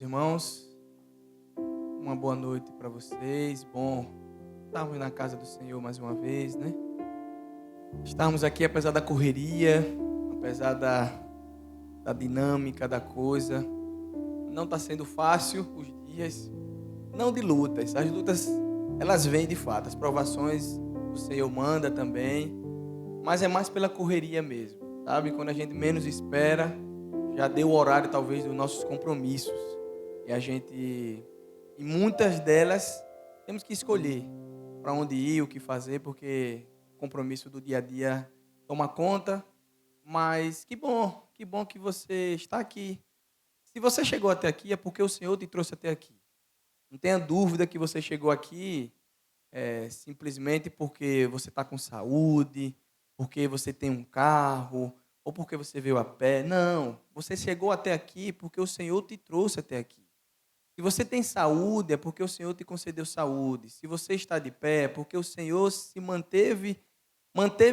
Irmãos, uma boa noite para vocês. Bom, estarmos na casa do Senhor mais uma vez, né? Estarmos aqui apesar da correria, apesar da dinâmica da coisa. Não está sendo fácil os dias, não de lutas. As lutas, elas vêm de fato. As provações o Senhor manda também, mas é mais pela correria mesmo, sabe? Quando a gente menos espera, já deu o horário talvez dos nossos compromissos. E muitas delas, temos que escolher para onde ir, o que fazer, porque o compromisso do dia a dia toma conta. Mas que bom que você está aqui. Se você chegou até aqui, é porque o Senhor te trouxe até aqui. Não tenha dúvida que você chegou aqui simplesmente porque você está com saúde, porque você tem um carro, ou porque você veio a pé. Não, você chegou até aqui porque o Senhor te trouxe até aqui. Se você tem saúde, é porque o Senhor te concedeu saúde. Se você está de pé, é porque o Senhor manteve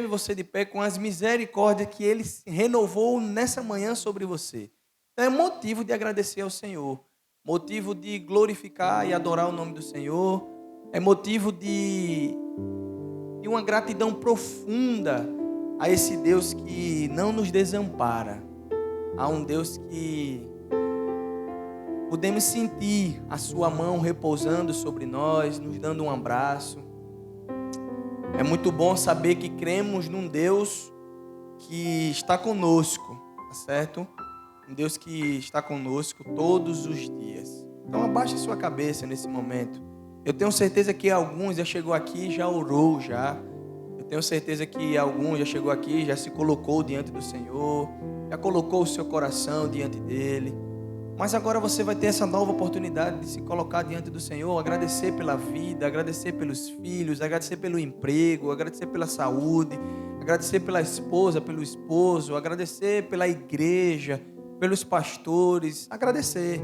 você de pé com as misericórdias que Ele renovou nessa manhã sobre você. Então é motivo de agradecer ao Senhor, motivo de glorificar e adorar o nome do Senhor, é motivo de uma gratidão profunda a esse Deus que não nos desampara, a um Deus que podemos sentir a sua mão repousando sobre nós, nos dando um abraço. É muito bom saber que cremos num Deus que está conosco, tá certo? Um Deus que está conosco todos os dias. Então abaixe sua cabeça nesse momento. Eu tenho certeza que alguns já chegou aqui e já orou já. Eu tenho certeza que alguns já chegou aqui, já se colocou diante do Senhor, já colocou o seu coração diante dele. Mas agora você vai ter essa nova oportunidade de se colocar diante do Senhor, agradecer pela vida, agradecer pelos filhos, agradecer pelo emprego, agradecer pela saúde, agradecer pela esposa, pelo esposo, agradecer pela igreja, pelos pastores, agradecer.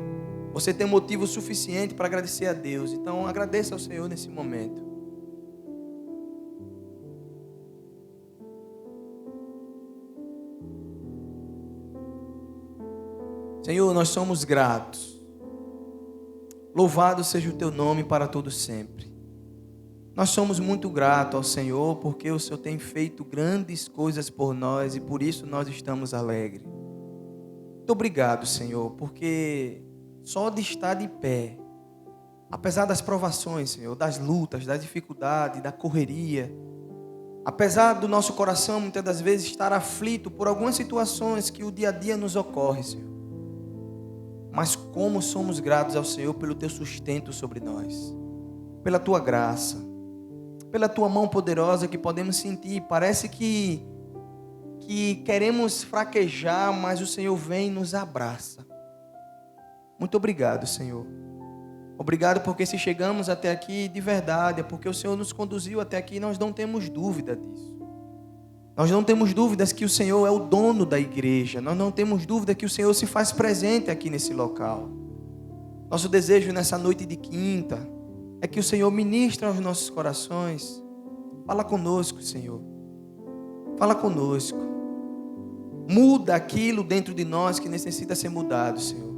Você tem motivo suficiente para agradecer a Deus, então agradeça ao Senhor nesse momento. Senhor, nós somos gratos. Louvado seja o teu nome para todo sempre. Nós somos muito gratos ao Senhor porque o Senhor tem feito grandes coisas por nós e por isso nós estamos alegres. Muito obrigado, Senhor, porque só de estar de pé, apesar das provações, Senhor, das lutas, das dificuldades, da correria, apesar do nosso coração muitas das vezes estar aflito por algumas situações que o dia a dia nos ocorre, Senhor. Mas como somos gratos ao Senhor pelo teu sustento sobre nós, pela tua graça, pela tua mão poderosa que podemos sentir. Parece que queremos fraquejar, mas o Senhor vem e nos abraça. Muito obrigado, Senhor. Obrigado porque se chegamos até aqui de verdade, é porque o Senhor nos conduziu até aqui e nós não temos dúvida disso. Nós não temos dúvidas que o Senhor é o dono da igreja. Nós não temos dúvida que o Senhor se faz presente aqui nesse local. Nosso desejo nessa noite de quinta é que o Senhor ministre aos nossos corações. Fala conosco, Senhor. Fala conosco. Muda aquilo dentro de nós que necessita ser mudado, Senhor.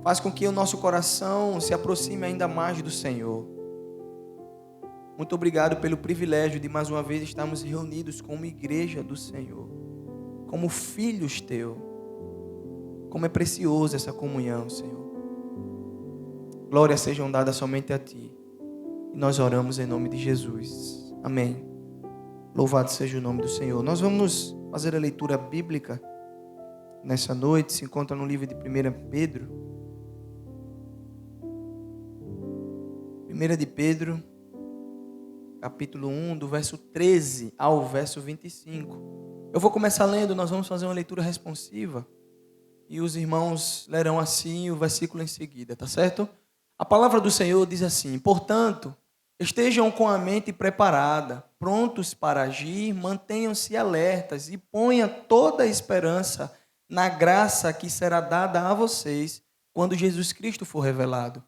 Faz com que o nosso coração se aproxime ainda mais do Senhor. Muito obrigado pelo privilégio de mais uma vez estarmos reunidos como igreja do Senhor, como filhos teus. Como é preciosa essa comunhão, Senhor. Glórias sejam dadas somente a Ti. E nós oramos em nome de Jesus. Amém. Louvado seja o nome do Senhor. Nós vamos fazer a leitura bíblica nessa noite. Se encontra no livro de 1 Pedro. 1 de Pedro, capítulo 1, do verso 13 ao verso 25. Eu vou começar lendo, nós vamos fazer uma leitura responsiva. E os irmãos lerão assim o versículo em seguida, tá certo? A palavra do Senhor diz assim: portanto, estejam com a mente preparada, prontos para agir, mantenham-se alertas e ponham toda a esperança na graça que será dada a vocês quando Jesus Cristo for revelado.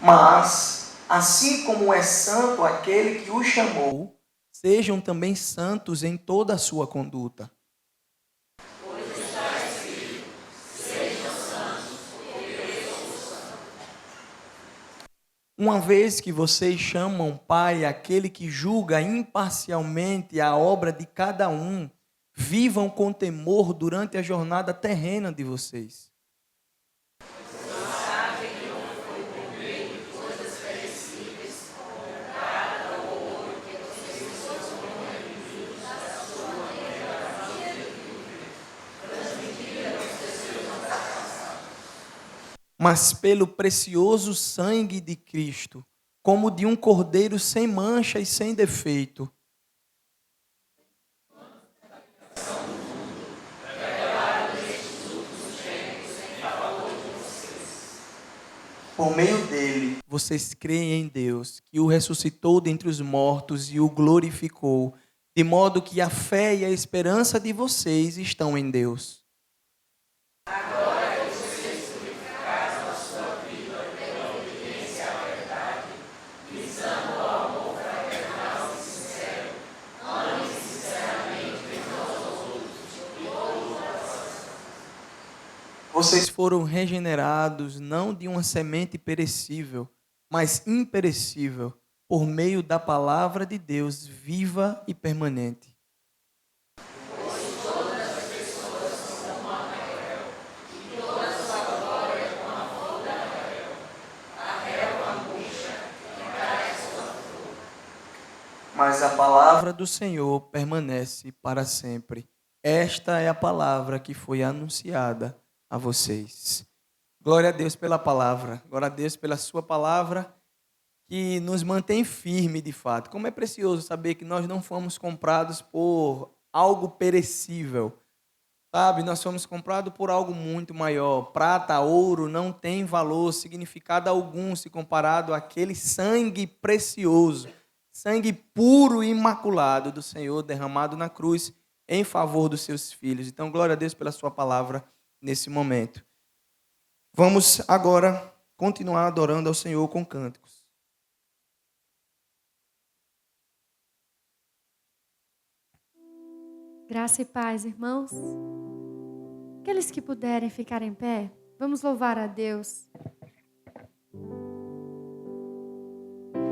Mas assim como é santo aquele que o chamou, sejam também santos em toda a sua conduta. Uma vez que vocês chamam Pai aquele que julga imparcialmente a obra de cada um, vivam com temor durante a jornada terrena de vocês. Mas pelo precioso sangue de Cristo, como de um cordeiro sem mancha e sem defeito. Por meio dele, vocês creem em Deus, que o ressuscitou dentre os mortos e o glorificou, de modo que a fé e a esperança de vocês estão em Deus. Vocês foram regenerados não de uma semente perecível, mas imperecível, por meio da palavra de Deus viva e permanente. Mas a palavra do Senhor permanece para sempre. Esta é a palavra que foi anunciada a vocês. Glória a Deus pela palavra, glória a Deus pela sua palavra que nos mantém firme de fato. Como é precioso saber que nós não fomos comprados por algo perecível, sabe? Nós fomos comprados por algo muito maior. Prata, ouro não tem valor, significado algum se comparado àquele sangue precioso, sangue puro e imaculado do Senhor derramado na cruz em favor dos seus filhos. Então, glória a Deus pela sua palavra nesse momento. Vamos agora continuar adorando ao Senhor com cânticos. Graça e paz, irmãos. Aqueles que puderem ficar em pé, vamos louvar a Deus.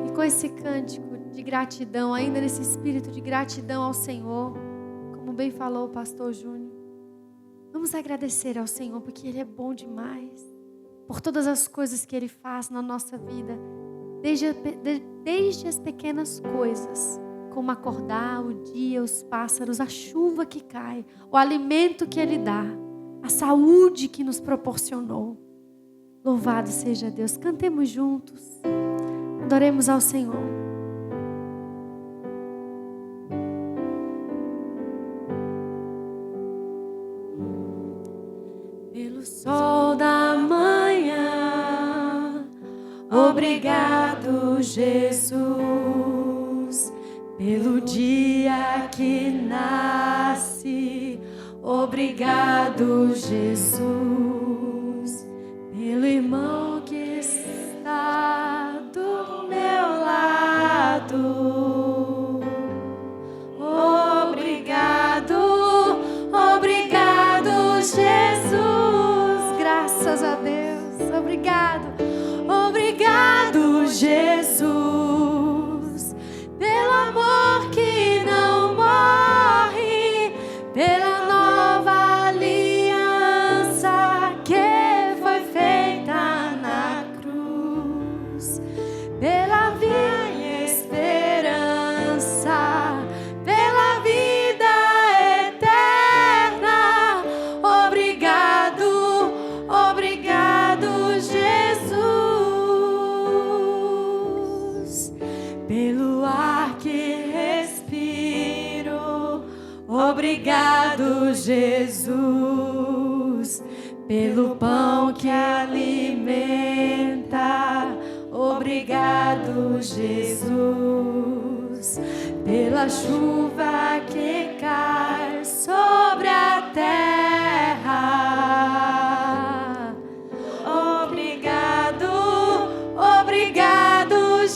E com esse cântico de gratidão, ainda nesse espírito de gratidão ao Senhor, como bem falou o pastor Júnior, vamos agradecer ao Senhor porque Ele é bom demais, por todas as coisas que Ele faz na nossa vida, desde as pequenas coisas, como acordar, o dia, os pássaros, a chuva que cai, o alimento que Ele dá, a saúde que nos proporcionou. Louvado seja Deus. Cantemos juntos, adoremos ao Senhor. Pelo sol da manhã, obrigado, Jesus. Pelo dia que nasce, obrigado, Jesus. Pelo irmão que está do meu lado, obrigado, obrigado, Jesus. Graças a Deus, obrigado, obrigado, Jesus, pelo amor que não morre, pela nova aliança que foi feita na cruz, pela vida e esperança, pela vida eterna. Obrigado, obrigado, Jesus, pelo ar que respiro. Obrigado, Jesus, pelo pão que alimenta. Obrigado, Jesus, pela chuva que cai sobre a terra. Obrigado, obrigado,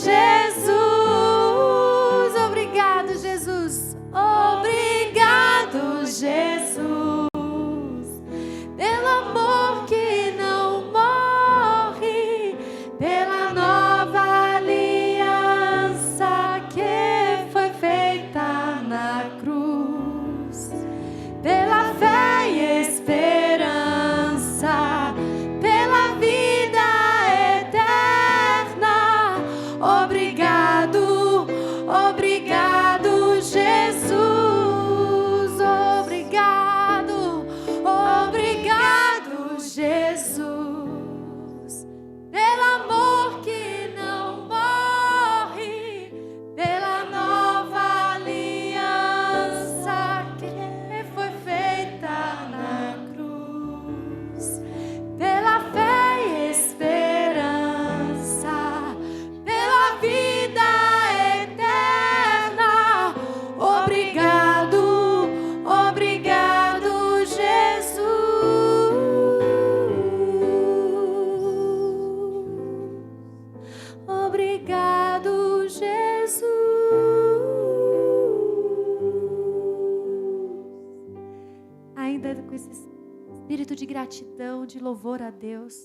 espírito de gratidão, de louvor a Deus.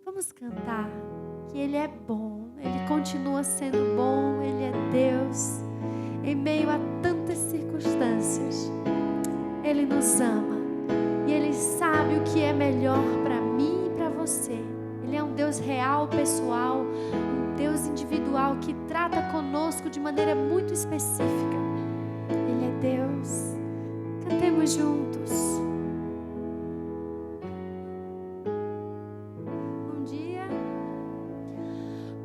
Vamos cantar que Ele é bom, Ele continua sendo bom, Ele é Deus. Em meio a tantas circunstâncias, Ele nos ama e Ele sabe o que é melhor para mim e para você. Ele é um Deus real, pessoal, um Deus individual que trata conosco de maneira muito específica. Ele é Deus. Cantemos juntos.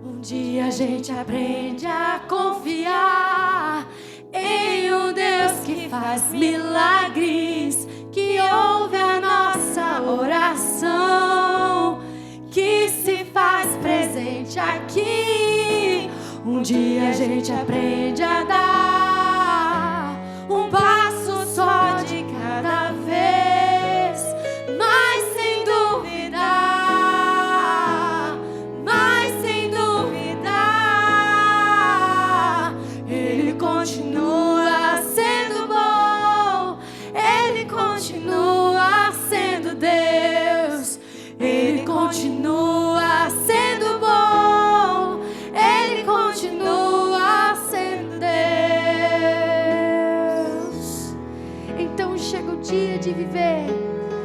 Um dia a gente aprende a confiar em um Deus que faz milagres, que ouve a nossa oração, que se faz presente aqui. Um dia a gente aprende a dar um passo só de cada vez, mas sem dúvida, Ele continua sendo bom, Ele continua sendo Deus, Ele continua sendo bom, Ele continua sendo Deus. Então chega o dia de viver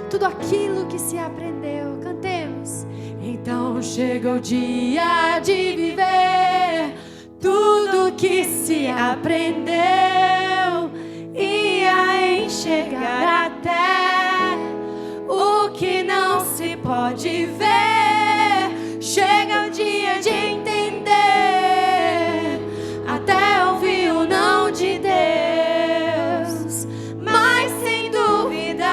tudo aquilo que se aprendeu. Cantemos. Então chega o dia de viver tudo que se aprendeu e a enxergar até o que não se pode ver. Chega o dia de entender, até ouvir o não de Deus. Mas sem dúvida,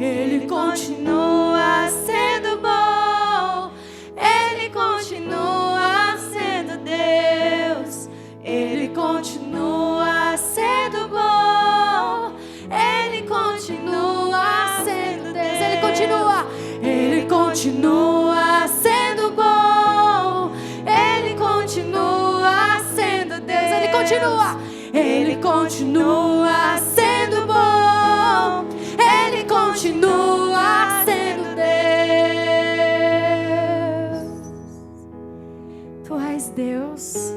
Ele continua sendo bom, Ele continua sendo Deus, Ele continua sendo bom, Ele continua sendo Deus, Ele continua sendo bom, Ele continua sendo Deus, Ele continua sendo bom, Ele continua sendo Deus. Tu és Deus,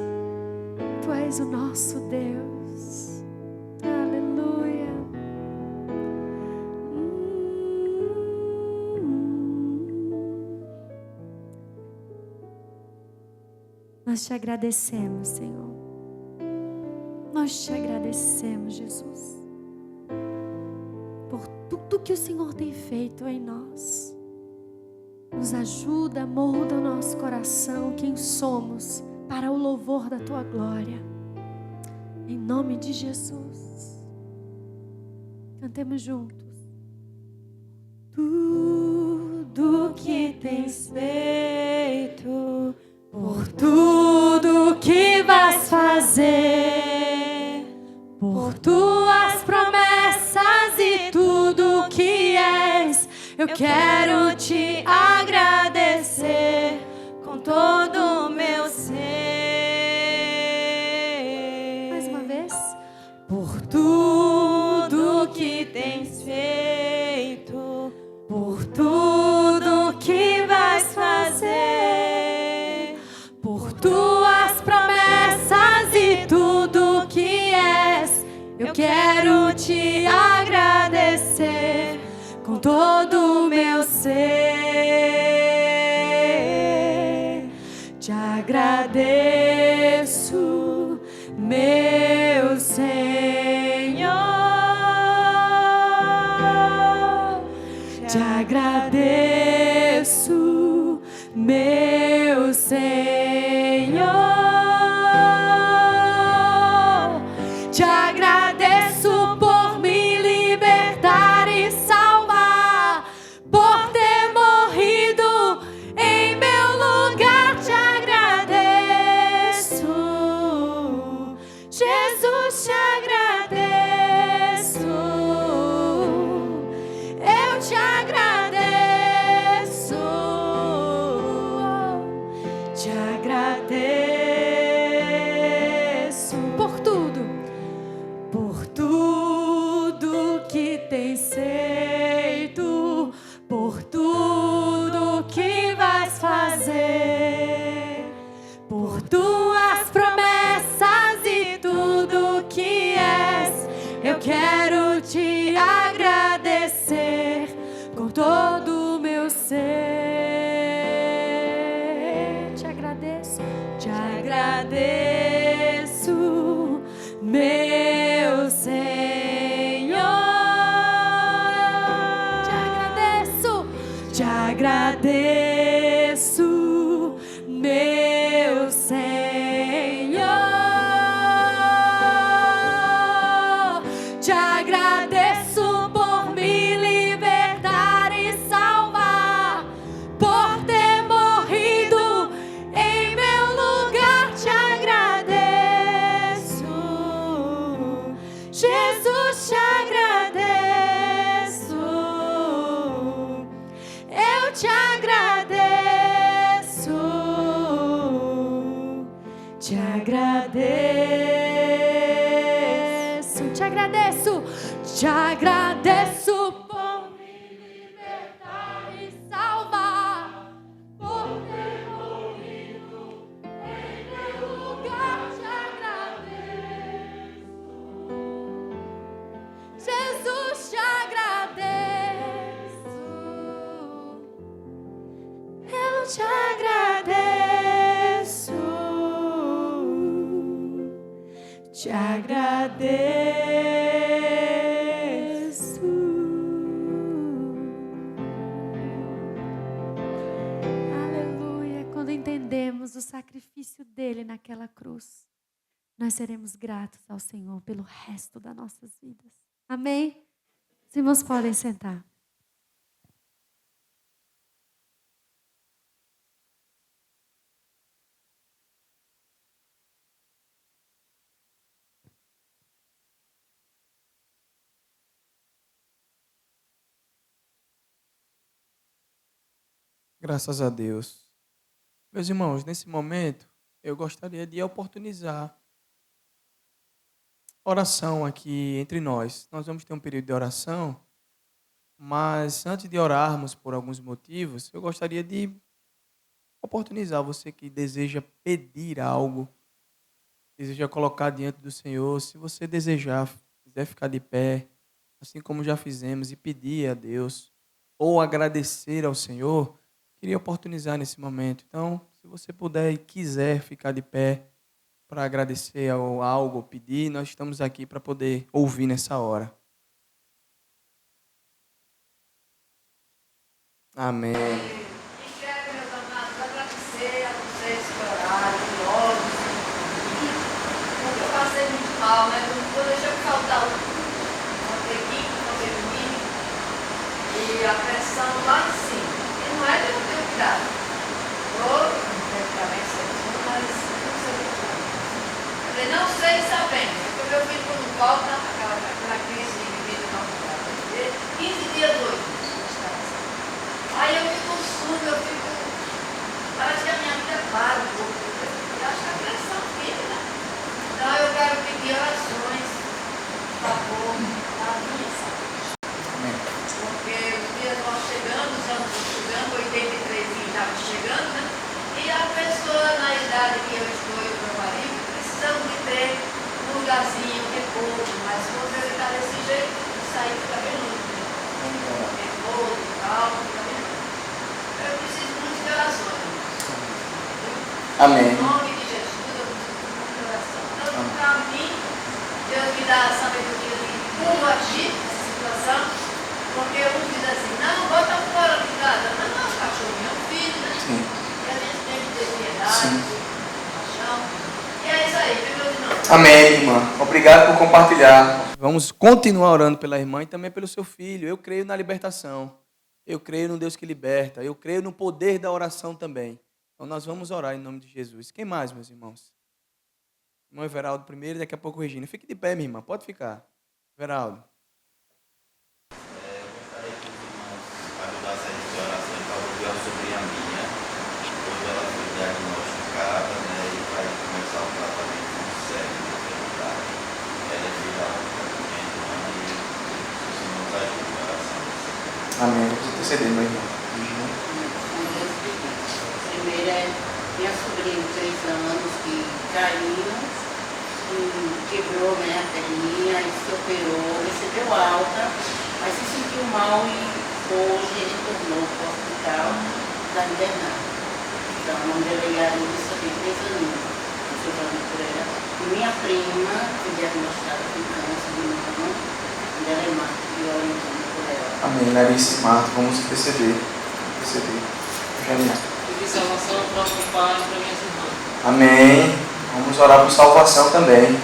Tu és o nosso Deus. Aleluia. Nós te agradecemos, Senhor. Nós te agradecemos, Jesus, por tudo que o Senhor tem feito em nós. Nos ajuda, molda o nosso coração, quem somos, para o louvor da Tua glória. Em nome de Jesus. Cantemos juntos. Tudo que tens feito, por tudo que vais fazer, por Tuas promessas e tudo que és, eu quero Te agradecer com todo o meu ser. Mais uma vez. Por tudo que tens feito, por tudo que vais fazer, por Tuas promessas e tudo que és, eu quero Te agradecer com todo o meu ser. Te agradeço, meu Senhor. Te agradeço, meu Senhor. Te agradeço por me libertar e salvar, por ter morrido em meu lugar. Te agradeço, Jesus, te agradeço. Eu te agradeço, te agradeço. agradeço, meu Senhor. Te agradeço, meu Senhor. Te agradeço por me libertar e salvar, por ter morrido em meu lugar. Te agradeço, Jesus, te agradeço. Eu te agradeço, te agradeço, te agradeço, te agradeço por me libertar e salvar, por ter morrido em meu lugar. Te agradeço, Jesus, te agradeço. Eu te agradeço, te agradeço. Aleluia. Quando entendemos o sacrifício dele naquela cruz, nós seremos gratos ao Senhor pelo resto das nossas vidas. Amém? Os irmãos podem sentar. Graças a Deus. Meus irmãos, nesse momento, eu gostaria de oportunizar oração aqui entre nós. Nós vamos ter um período de oração, mas antes de orarmos por alguns motivos, eu gostaria de oportunizar você que deseja pedir algo, deseja colocar diante do Senhor. Se você desejar, quiser ficar de pé, assim como já fizemos, e pedir a Deus, ou agradecer ao Senhor, queria oportunizar nesse momento. Então, se você puder e quiser ficar de pé para agradecer algo ou pedir, nós estamos aqui para poder ouvir nessa hora. Amém. Quero, meus amados, agradecer a vocês que oraram, logo, porque eu passei muito mal, né? Não deixei faltar o manteiguinho, e a pressão lá em cima. E não é de não ter cuidado. Praticamente certinho, mas não sei o que. Eu falei, não sei sabendo, porque meu filho quando volta, aquela crise de vida não cuidado. 15 dias hoje. Aí eu fico surdo, parece que a minha vida para um pouco. Eu acho que a pressão fica, né? Então eu quero pedir orações, por favor, da minha saúde. Porque os dias vão chegando, os anos vão chegando, 83 já chegando, né? E a pessoa na idade que eu estou, eu e meu marido, precisamos de ter um lugarzinho, um repouso, mas se você ficar desse jeito, isso aí fica bem longe, né? Repouso, calma, fica bem longe. Eu preciso muito de orações. Amém. Em nome de Jesus, eu preciso muito de oração. Então, para mim, Deus me dá a sabedoria de como agir nessa situação, porque uns dizem assim, não, bota fora de casa. Não, o cachorrinho é um filho, né? Sim. E a gente tem que ter piedade, Sim. paixão. E é isso aí, viu, meus irmãos? Amém, irmã. Obrigado por compartilhar. Vamos continuar orando pela irmã e também pelo seu filho. Eu creio na libertação. Eu creio no Deus que liberta. Eu creio no poder da oração também. Então nós vamos orar em nome de Jesus. Quem mais, meus irmãos? Irmão Everaldo primeiro, daqui a pouco Regina. Fique de pé, minha irmã. Pode ficar. Everaldo. Eu gostaria que os irmãos ajudassem a oração para ouvir sobre a minha. Hoje ela foi diagnosticada, né, e vai começar o tratamento sério de enfermidade. Ela é filha única também, e os irmãos ajudem a oração. Amém. Vamos interceder, meu irmão. Primeiro é minha sobrinha de 3 anos que caiu e quebrou, né, a perninha, e se operou, recebeu alta, mas se sentiu mal e hoje ele tornou para o hospital da internada. Então, uma delegada só tem 3 aninhos, observando por ela. E minha prima foi diagnosticada com câncer de mama, e ela é Marta, e eu orientando por ela. Amém. Larissa e Marta, vamos interceder. Janina. Pedir salvação para o Pai e para minhas irmãs. Amém. Vamos orar por salvação também.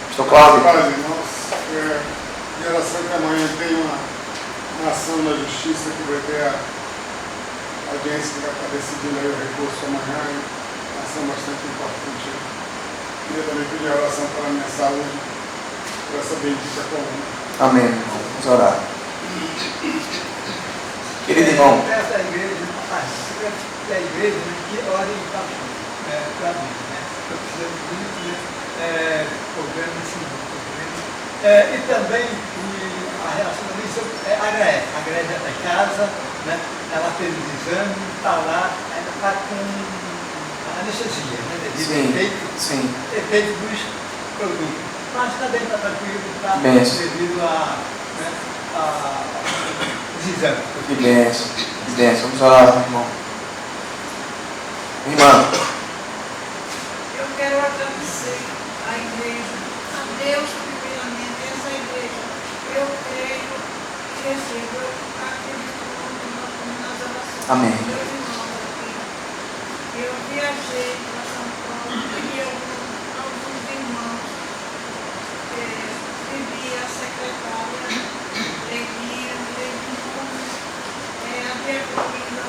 Pastor Cláudio. Paz, irmãos, em oração que amanhã tem uma ação na justiça que vai ter a audiência que vai estar decidindo aí o recurso amanhã, uma ação bastante importante. Queria também pedir oração para a minha saúde, por essa bendita coluna. Amém, irmão. Vamos orar. Querido irmão. Essa igreja, a igreja que orem para mim, né? Estou precisando muito, né? Programa assim, e também a relação também sobre a Grécia da casa, né? Ela fez o exame, está lá, ainda está com anestesia, né? Devido ao efeito dos produtos. Mas está bem, está tranquilo, está devido os exames. Que bênção, que bênção. Vamos orar, irmão. Irmã. Eu quero agradecer à igreja, a Deus primeiramente, essa igreja. Eu creio e recebo, eu acredito nas orações. Amém. Meus irmãos aqui. Eu viajei para São Paulo e alguns irmãos, vivi a secretária, Leguinha, a Diaconina,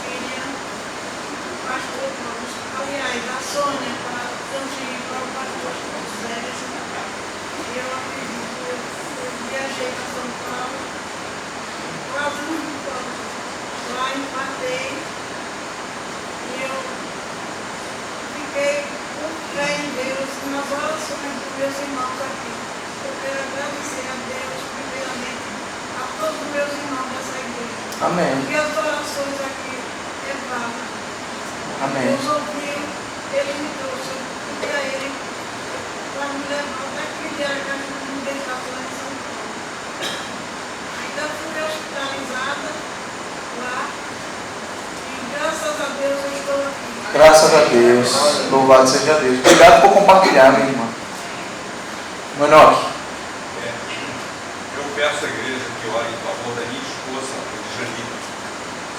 Filha, o pastor Paulo, aliás, a Sônia, para transferir para o pastor José. Eu acredito, eu viajei para São Paulo, quase muito lá empatei, e eu fiquei com fé em Deus, nas orações dos meus irmãos aqui. Eu quero agradecer a Deus, primeiramente, a todos os meus irmãos dessa igreja. Amém. Porque as orações aqui é válida. Amém. Deus ouviu, Ele me trouxe, eu pedi a Ele para me levar até aquele dia que a gente me deixar lá em São Paulo. Ainda fui hospitalizada lá e graças a Deus eu estou aqui. Graças a Deus. Louvado seja Deus. Obrigado por compartilhar, minha irmã. Manoque. Eu peço à igreja que ore em favor da minha esposa, de Janine.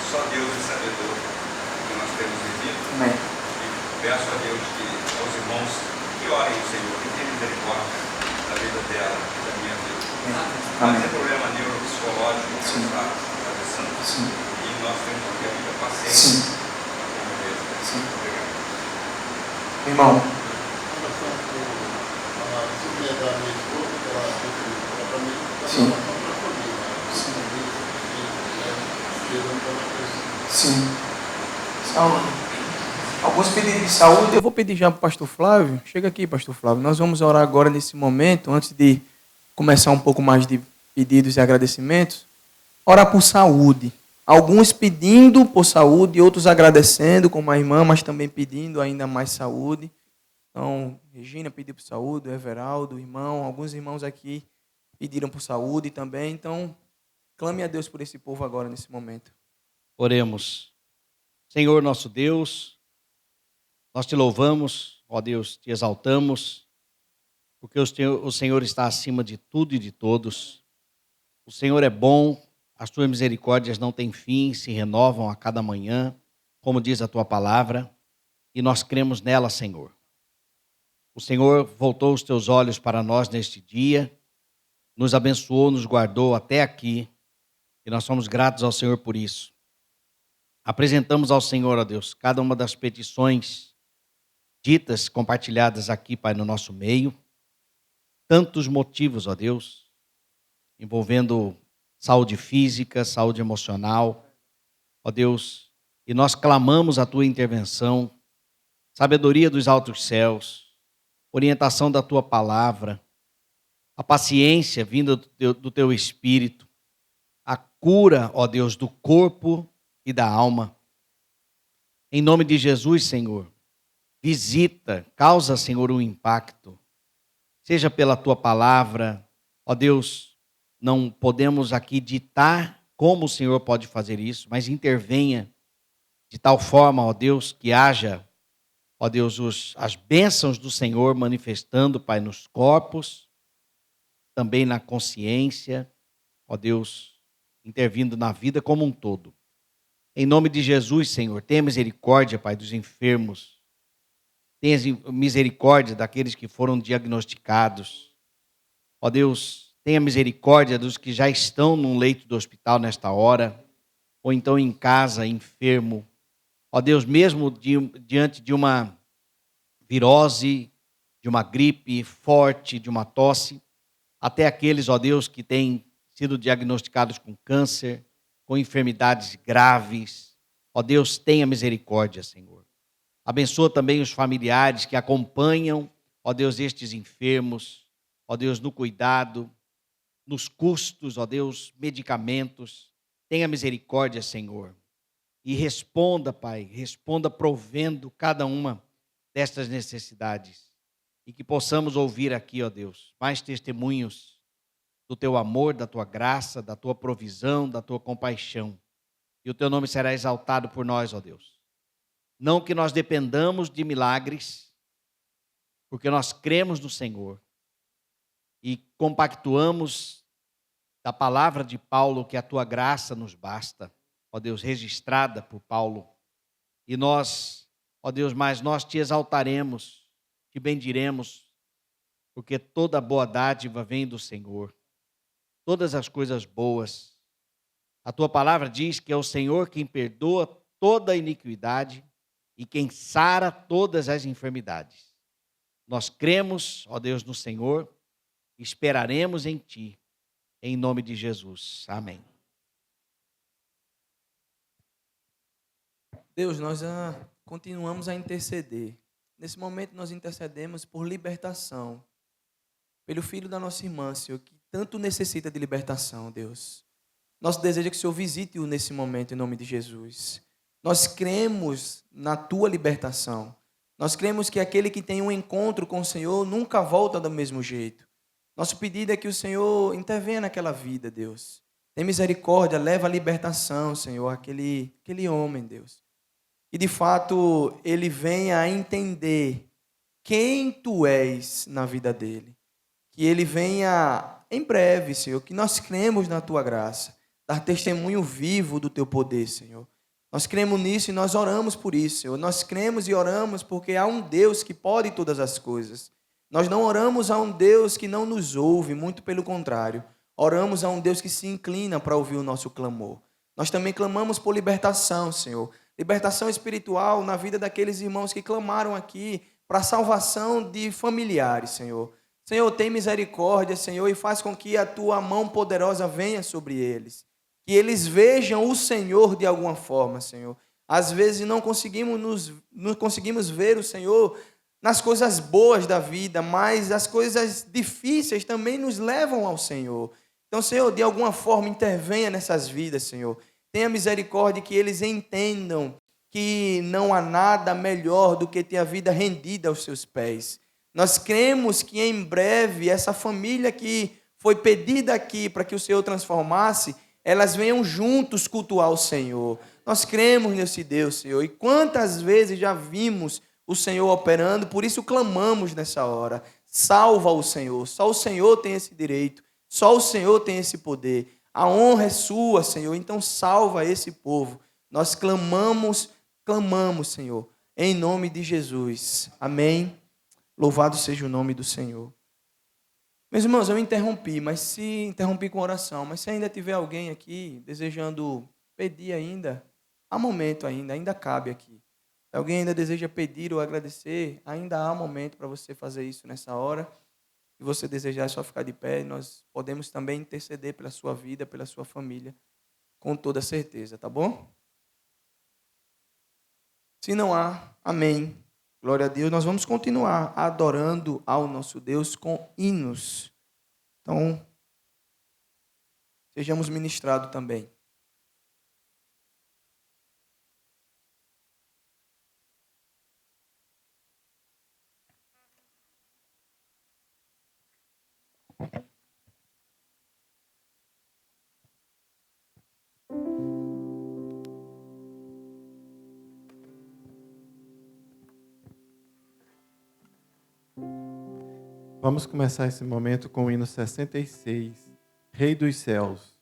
Só Deus é sabedor que nós temos vivido. Amém. E peço a Deus que aos irmãos que orem o Senhor, que tenham misericórdia da vida dela e da minha vida. Mas é problema neuropsicológico que ela está atravessando. Sim. E nós temos que ter muita paciência. Sim. Sim. Obrigado. Irmão. Sim. Sim. Alguns pedidos de saúde. Eu vou pedir já para o pastor Flávio. Chega aqui, pastor Flávio. Nós vamos orar agora nesse momento, antes de começar um pouco mais de pedidos e agradecimentos. Orar por saúde. Alguns pedindo por saúde, outros agradecendo, como a irmã, mas também pedindo ainda mais saúde. Então, Regina pediu por saúde, o Everaldo, o irmão, alguns irmãos aqui pediram por saúde também. Então, clame a Deus por esse povo agora, nesse momento. Oremos. Senhor nosso Deus, nós te louvamos, ó Deus, te exaltamos, porque o Senhor está acima de tudo e de todos. O Senhor é bom, as tuas misericórdias não têm fim, se renovam a cada manhã, como diz a tua palavra, e nós cremos nela, Senhor. O Senhor voltou os teus olhos para nós neste dia, nos abençoou, nos guardou até aqui, e nós somos gratos ao Senhor por isso. Apresentamos ao Senhor, ó Deus, cada uma das petições ditas, compartilhadas aqui, Pai, no nosso meio. Tantos motivos, ó Deus, envolvendo saúde física, saúde emocional, ó Deus, e nós clamamos a tua intervenção, sabedoria dos altos céus, orientação da tua palavra, a paciência vinda do teu Espírito, a cura, ó Deus, do corpo e da alma. Em nome de Jesus, Senhor, visita, causa, Senhor, um impacto, seja pela tua palavra, ó Deus, não podemos aqui ditar como o Senhor pode fazer isso, mas intervenha de tal forma, ó Deus, que haja, ó Deus, as bênçãos do Senhor manifestando, Pai, nos corpos, também na consciência, ó Deus, intervindo na vida como um todo. Em nome de Jesus, Senhor, tenha misericórdia, Pai, dos enfermos. Tenha misericórdia daqueles que foram diagnosticados. Ó Deus, tenha misericórdia dos que já estão num leito do hospital nesta hora, ou então em casa, enfermo. Ó Deus, mesmo diante de uma virose, de uma gripe forte, de uma tosse, até aqueles, ó Deus, que têm sido diagnosticados com câncer, com enfermidades graves. Ó Deus, tenha misericórdia, Senhor. Abençoa também os familiares que acompanham, ó Deus, estes enfermos, ó Deus, no cuidado, nos custos, ó Deus, medicamentos. Tenha misericórdia, Senhor. E responda, Pai, responda provendo cada uma destas necessidades. E que possamos ouvir aqui, ó Deus, mais testemunhos do Teu amor, da Tua graça, da Tua provisão, da Tua compaixão. E o Teu nome será exaltado por nós, ó Deus. Não que nós dependamos de milagres, porque nós cremos no Senhor e compactuamos da palavra de Paulo que a Tua graça nos basta, ó Deus, registrada por Paulo. E nós, ó Deus, mas nós Te exaltaremos, Te bendiremos, porque toda boa dádiva vem do Senhor. Todas as coisas boas. A Tua palavra diz que é o Senhor quem perdoa toda a iniquidade e quem sara todas as enfermidades. Nós cremos, ó Deus, no Senhor, e esperaremos em Ti, em nome de Jesus. Amém. Deus, nós continuamos a interceder. Nesse momento nós intercedemos por libertação, pelo filho da nossa irmã, Senhor, que tanto necessita de libertação, Deus. Nosso desejo é que o Senhor visite-o nesse momento, em nome de Jesus. Nós cremos na Tua libertação. Nós cremos que aquele que tem um encontro com o Senhor nunca volta do mesmo jeito. Nosso pedido é que o Senhor intervenha naquela vida, Deus. Tem misericórdia, leva a libertação, Senhor, aquele homem, Deus. E de fato ele venha a entender quem Tu és na vida dele. Que ele venha em breve, Senhor, que nós cremos na Tua graça, dar testemunho vivo do Teu poder, Senhor. Nós cremos nisso e nós oramos por isso, Senhor. Nós cremos e oramos porque há um Deus que pode todas as coisas. Nós não oramos a um Deus que não nos ouve, muito pelo contrário. Oramos a um Deus que se inclina para ouvir o nosso clamor. Nós também clamamos por libertação, Senhor. Libertação espiritual na vida daqueles irmãos que clamaram aqui para a salvação de familiares, Senhor. Senhor, tem misericórdia, Senhor, e faz com que a Tua mão poderosa venha sobre eles. Que eles vejam o Senhor de alguma forma, Senhor. Às vezes não conseguimos ver o Senhor nas coisas boas da vida, mas as coisas difíceis também nos levam ao Senhor. Então, Senhor, de alguma forma intervenha nessas vidas, Senhor. Tenha misericórdia que eles entendam que não há nada melhor do que ter a vida rendida aos Seus pés. Nós cremos que em breve essa família que foi pedida aqui para que o Senhor transformasse, elas venham juntos cultuar o Senhor. Nós cremos nesse Deus, Senhor. E quantas vezes já vimos o Senhor operando, por isso clamamos nessa hora. Salva o Senhor. Só o Senhor tem esse direito. Só o Senhor tem esse poder. A honra é sua, Senhor. Então salva esse povo. Nós clamamos, Senhor, em nome de Jesus. Amém. Louvado seja o nome do Senhor. Meus irmãos, eu interrompi com oração, mas se ainda tiver alguém aqui desejando pedir ainda, há momento ainda cabe aqui. Se alguém ainda deseja pedir ou agradecer, ainda há momento para você fazer isso nessa hora. Se você desejar, é só ficar de pé. Nós podemos também interceder pela sua vida, pela sua família, com toda certeza, tá bom? Se não há, amém. Glória a Deus. Nós vamos continuar adorando ao nosso Deus com hinos. Então, sejamos ministrados também. Vamos começar esse momento com o hino 66, Rei dos Céus.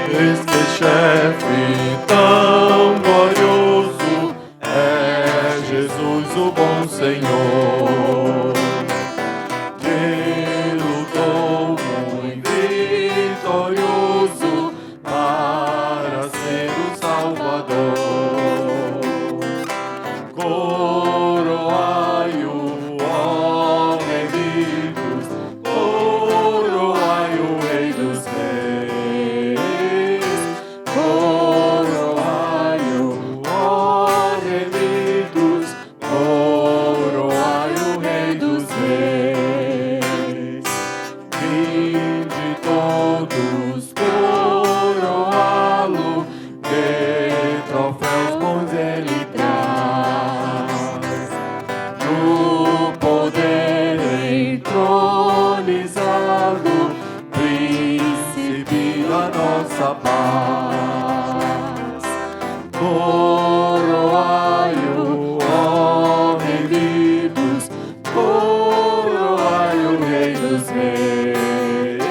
Este chefe tão glorioso é Jesus, o bom Senhor, que lutou muito vitorioso para ser o Salvador. Coroai-o, ó remidos, coroai o Rei dos Reis. Coroai-o, ó remidos, coroai o Rei dos Reis. Vinde todos coroá-lo, que troféus bons ele traz. No poder entronizado, príncipe da nossa paz. Coroai-o, ó remidos, coroai o Rei dos Reis.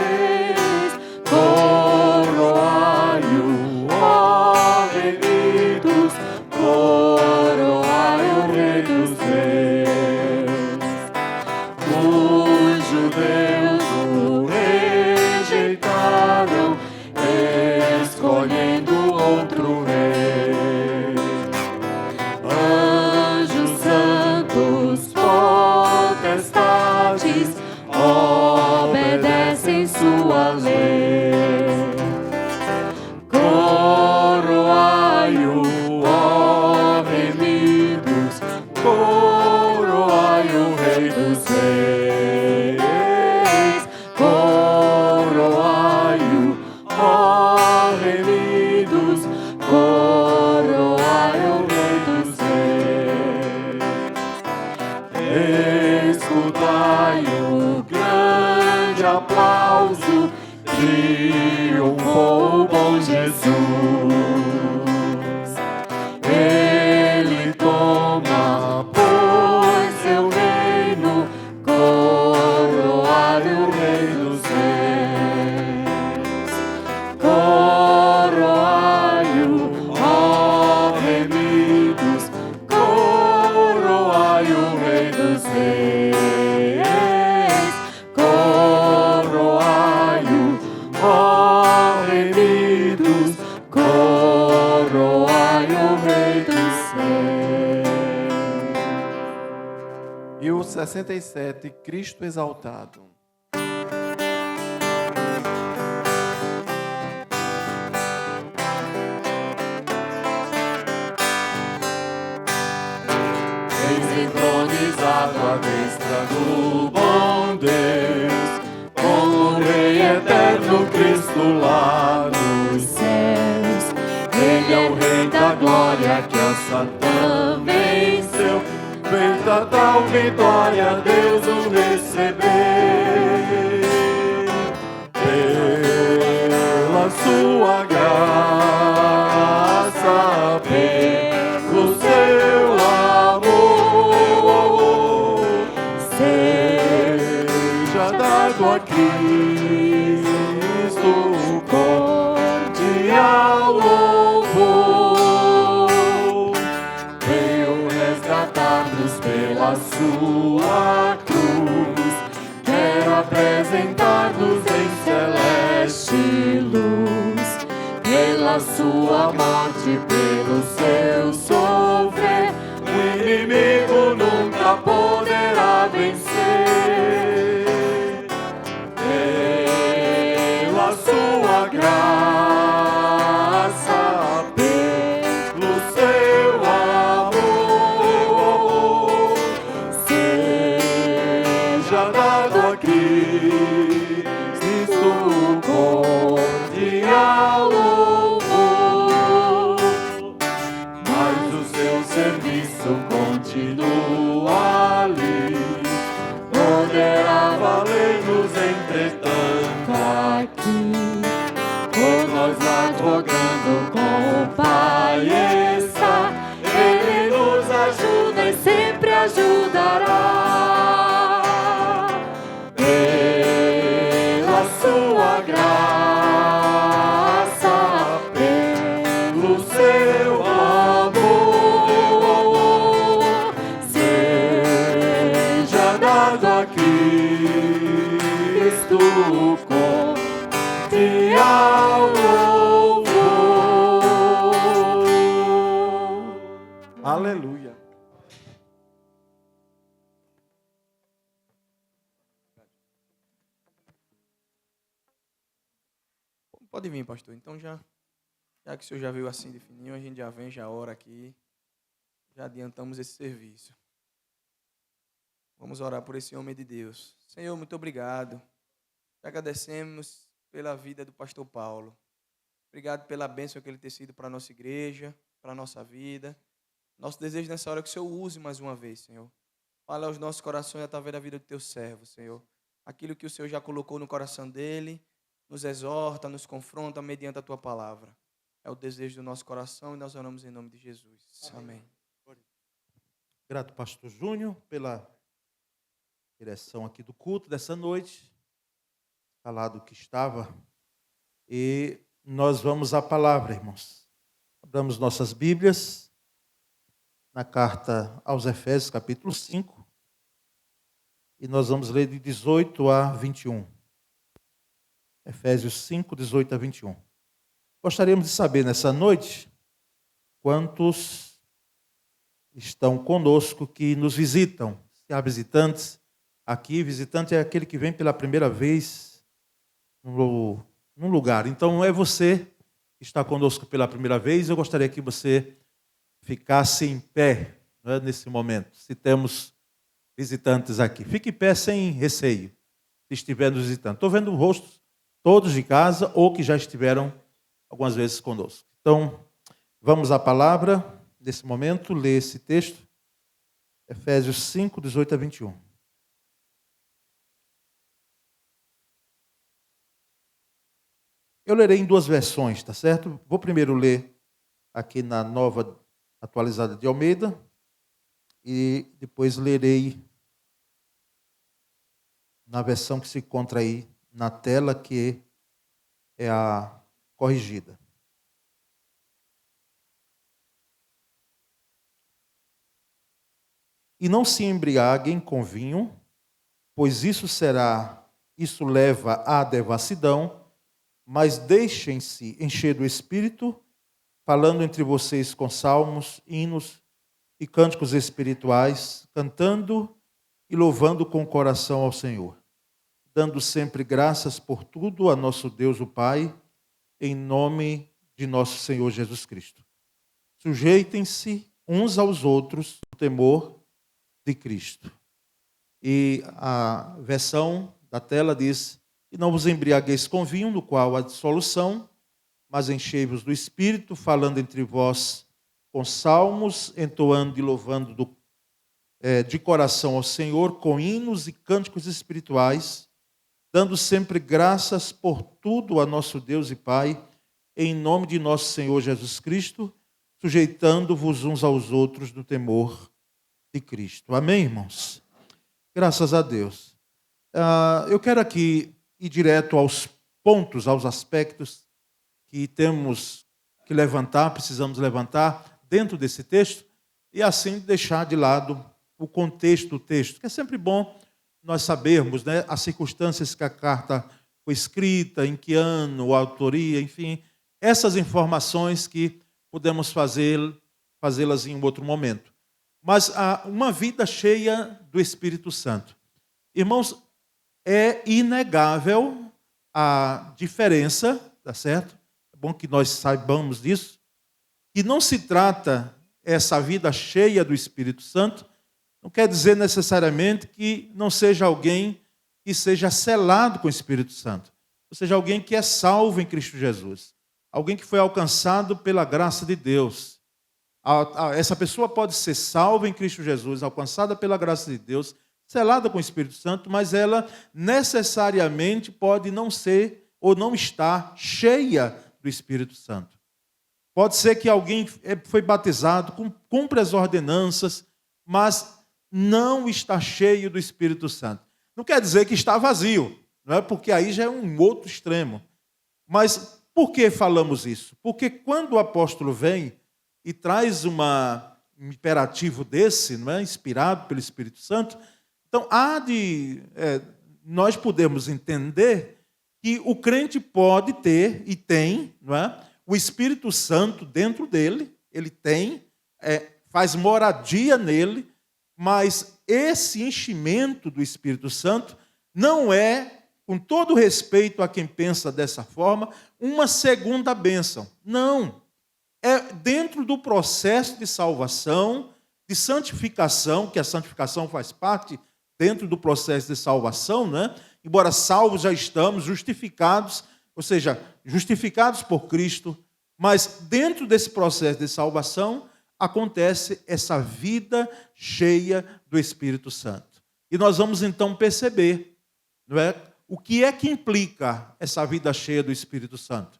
Coroai-o, ó remidos, coroai o Rei dos Reis. Os judeus o rejeitaram, escolhendo outro rei. Anjos santos, potestades, obedecem sua lei. Coroai-o, ó remidos, coroai o Rei dos Reis. Coroai-o, ó remidos, coroai o Rei dos Reis. Escutai o grande aplauso, triunfou o bom Jesus. Ele toma por seu reino, coroar o Rei dos Reis. Coroai-o, ó remidos, coroai o Rei dos Reis. Coroai-o, ó remidos, coroai o Rei dos Reis. E o 67, Cristo exaltado. Eis entronizado à destra do bom Deus, como Rei eterno Cristo lá nos céus. Ele é o Rei da glória que a Satã venceu. Feita tal vitória, Deus o recebeu. Pela sua graça, pelo seu amor, seja dado a Cristo cordial louvor. Veio resgatar-nos pela sua cruz, quero apresentar-nos em celeste luz. Pela sua morte, pelo seu sofrer, o inimigo nunca poderá vencer. Pela sua graça, pelo seu amor, seja dado a Cristo cordial louvor. Mas o seu Pode vir, pastor. Então, já que o senhor já veio assim de fininho, a gente já vem, já ora aqui. Já adiantamos esse serviço. Vamos orar por esse homem de Deus. Senhor, muito obrigado. Te agradecemos pela vida do pastor Paulo. Obrigado pela bênção que ele tem sido para a nossa igreja, para a nossa vida. Nosso desejo nessa hora é que o Senhor use mais uma vez, Senhor. Fala aos nossos corações através da vida do teu servo, Senhor. Aquilo que o Senhor já colocou no coração dele, nos exorta, nos confronta mediante a tua palavra. É o desejo do nosso coração e nós oramos em nome de Jesus. Amém. Grato, pastor Júnior, pela direção aqui do culto dessa noite. Falado que estava. E nós vamos à palavra, irmãos. Abramos nossas Bíblias na carta aos Efésios, capítulo 5. E nós vamos ler de 18 a 21. Efésios 5, 18 a 21. Gostaríamos de saber nessa noite quantos estão conosco que nos visitam. Se há visitantes aqui, visitante é aquele que vem pela primeira vez num lugar. Então é você que está conosco pela primeira vez. Eu gostaria que você ficasse em pé, né, nesse momento. Se temos visitantes aqui, fique em pé sem receio, se estiver nos visitando. Estou vendo rostos todos de casa ou que já estiveram algumas vezes conosco. Então, vamos à palavra. Nesse momento, ler esse texto, Efésios 5, 18 a 21. Eu lerei em duas versões, tá certo? Vou primeiro ler aqui na Nova Atualizada de Almeida e depois lerei na versão que se encontra aí na tela, que é a corrigida. E não se embriaguem com vinho, pois isso leva à devassidão, mas deixem-se encher do Espírito, falando entre vocês com salmos, hinos e cânticos espirituais, cantando e louvando com o coração ao Senhor, dando sempre graças por tudo a nosso Deus o Pai, em nome de nosso Senhor Jesus Cristo. Sujeitem-se uns aos outros no temor de Cristo. E a versão da tela diz: e não vos embriagueis com vinho, no qual há dissolução, mas enchei-vos do Espírito, falando entre vós com salmos, entoando e louvando de coração ao Senhor, com hinos e cânticos espirituais, dando sempre graças por tudo a nosso Deus e Pai, em nome de nosso Senhor Jesus Cristo, sujeitando-vos uns aos outros no temor de Cristo. Amém, irmãos? Graças a Deus. Eu quero aqui ir direto aos pontos, aos aspectos que temos que levantar, precisamos levantar dentro desse texto, e assim deixar de lado o contexto do texto, que é sempre bom nós sabermos, né, as circunstâncias que a carta foi escrita, em que ano, a autoria, enfim, essas informações que podemos fazê-las em um outro momento. Mas uma vida cheia do Espírito Santo. Irmãos, é inegável a diferença, tá certo? É bom que nós saibamos disso, que não se trata essa vida cheia do Espírito Santo, não quer dizer necessariamente que não seja alguém que seja selado com o Espírito Santo, ou seja, alguém que é salvo em Cristo Jesus, alguém que foi alcançado pela graça de Deus. Essa pessoa pode ser salva em Cristo Jesus, alcançada pela graça de Deus, selada com o Espírito Santo, mas ela necessariamente pode não ser ou não estar cheia do Espírito Santo. Pode ser que alguém foi batizado, cumpre as ordenanças, mas não está cheio do Espírito Santo. Não quer dizer que está vazio, não é? Porque aí já é um outro extremo. Mas por que falamos isso? Porque quando o apóstolo vem e traz um imperativo desse, não é? Inspirado pelo Espírito Santo, então nós podemos entender que o crente pode ter e tem, não é? O Espírito Santo dentro dele, ele tem, faz moradia nele, mas esse enchimento do Espírito Santo não é com todo respeito a quem pensa dessa forma, uma segunda bênção. Não. É dentro do processo de salvação, de santificação, que a santificação faz parte dentro do processo de salvação, né? Embora salvos já estamos, justificados, ou seja, justificados por Cristo, mas dentro desse processo de salvação acontece essa vida cheia do Espírito Santo. E nós vamos então perceber, não é? O que é que implica essa vida cheia do Espírito Santo?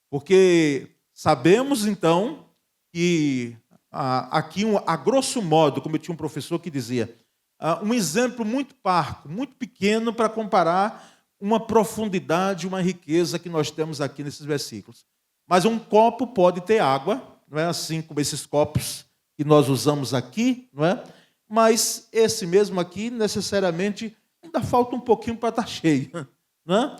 Porque sabemos então que aqui, a grosso modo, como eu tinha um professor que dizia, um exemplo muito parco, muito pequeno para comparar uma profundidade, uma riqueza que nós temos aqui nesses versículos. Mas um copo pode ter água, não é assim como esses copos que nós usamos aqui, não é? Mas esse mesmo aqui, necessariamente, ainda falta um pouquinho para estar cheio, não é?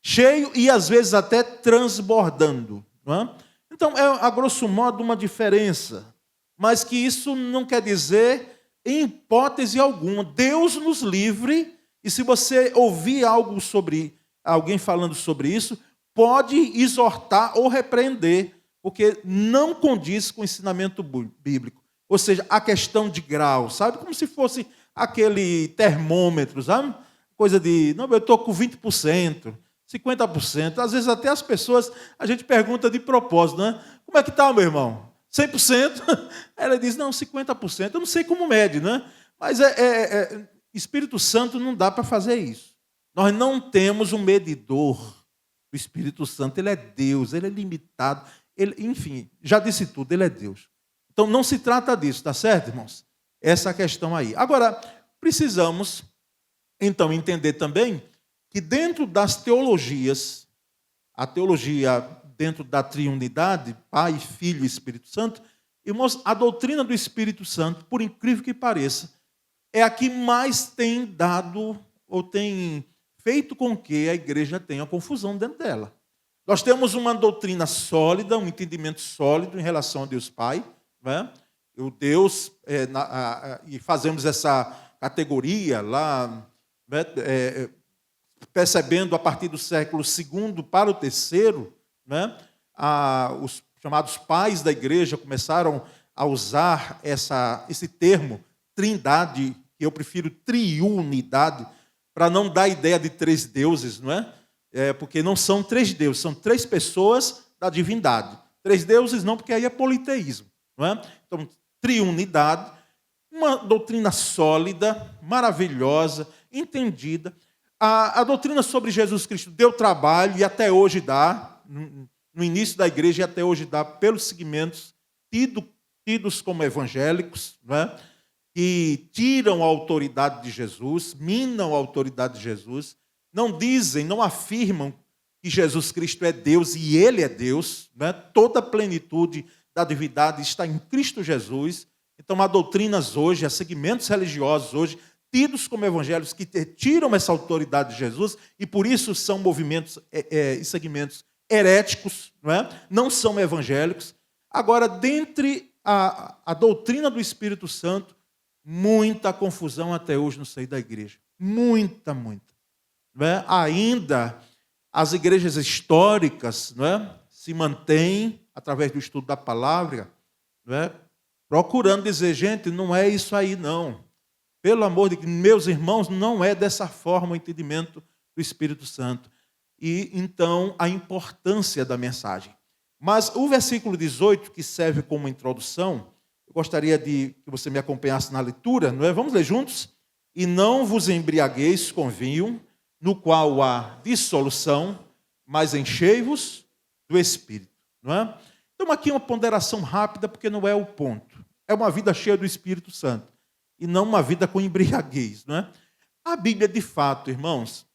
Cheio e às vezes até transbordando, não é? Então, é a grosso modo uma diferença, mas que isso não quer dizer, em hipótese alguma, Deus nos livre, e se você ouvir algo sobre alguém falando sobre isso, pode exortar ou repreender, porque não condiz com o ensinamento bíblico. Ou seja, a questão de grau, sabe? Como se fosse aquele termômetro, sabe? Coisa de, não, eu estou com 20%, 50%. Às vezes até as pessoas, a gente pergunta de propósito, né? Como é que está, meu irmão? 100%? Ela diz, não, 50%. Eu não sei como mede, né? Mas Espírito Santo não dá para fazer isso. Nós não temos um medidor. O Espírito Santo, ele é Deus, ele é limitado. Ele, enfim, já disse tudo, ele é Deus. Então não se trata disso, tá certo, irmãos? Essa é a questão aí. Agora, precisamos, então, entender também que dentro das teologias, a teologia dentro da triunidade, Pai, Filho e Espírito Santo, irmãos, a doutrina do Espírito Santo, por incrível que pareça, é a que mais tem dado ou tem feito com que a igreja tenha confusão dentro dela. Nós temos uma doutrina sólida, um entendimento sólido em relação a Deus Pai, né? O Deus, e fazemos essa categoria lá, né? Percebendo a partir do século II para o terceiro, né? Os chamados pais da igreja começaram a usar esse termo, trindade, que eu prefiro triunidade, para não dar a ideia de três deuses, não é? Porque não são três deuses, são três pessoas da divindade. Três deuses não, porque aí é politeísmo, não é? Então, triunidade, uma doutrina sólida, maravilhosa, entendida. A doutrina sobre Jesus Cristo deu trabalho e até hoje dá, no início da igreja e até hoje dá, pelos segmentos tidos como evangélicos, não é? Que tiram a autoridade de Jesus, minam a autoridade de Jesus, não dizem, não afirmam que Jesus Cristo é Deus e Ele é Deus, né? Toda a plenitude da divindade está em Cristo Jesus. Então, há doutrinas hoje, há segmentos religiosos hoje, tidos como evangélicos, que tiram essa autoridade de Jesus e, por isso, são movimentos e segmentos heréticos, não são evangélicos. Agora, dentre a doutrina do Espírito Santo, muita confusão até hoje no seio da igreja. Muita. Ainda as igrejas históricas se mantêm, através do estudo da palavra, procurando dizer, gente, não é isso aí não. Pelo amor de Deus, meus irmãos, não é dessa forma o entendimento do Espírito Santo. E então a importância da mensagem. Mas o versículo 18, que serve como introdução, eu gostaria que você me acompanhasse na leitura, não é? Vamos ler juntos? E não vos embriagueis com vinho, no qual há dissolução, mas enchei-vos do Espírito, não é? Então aqui uma ponderação rápida, porque não é o ponto. É uma vida cheia do Espírito Santo, e não uma vida com embriaguez, não é? A Bíblia, de fato, irmãos,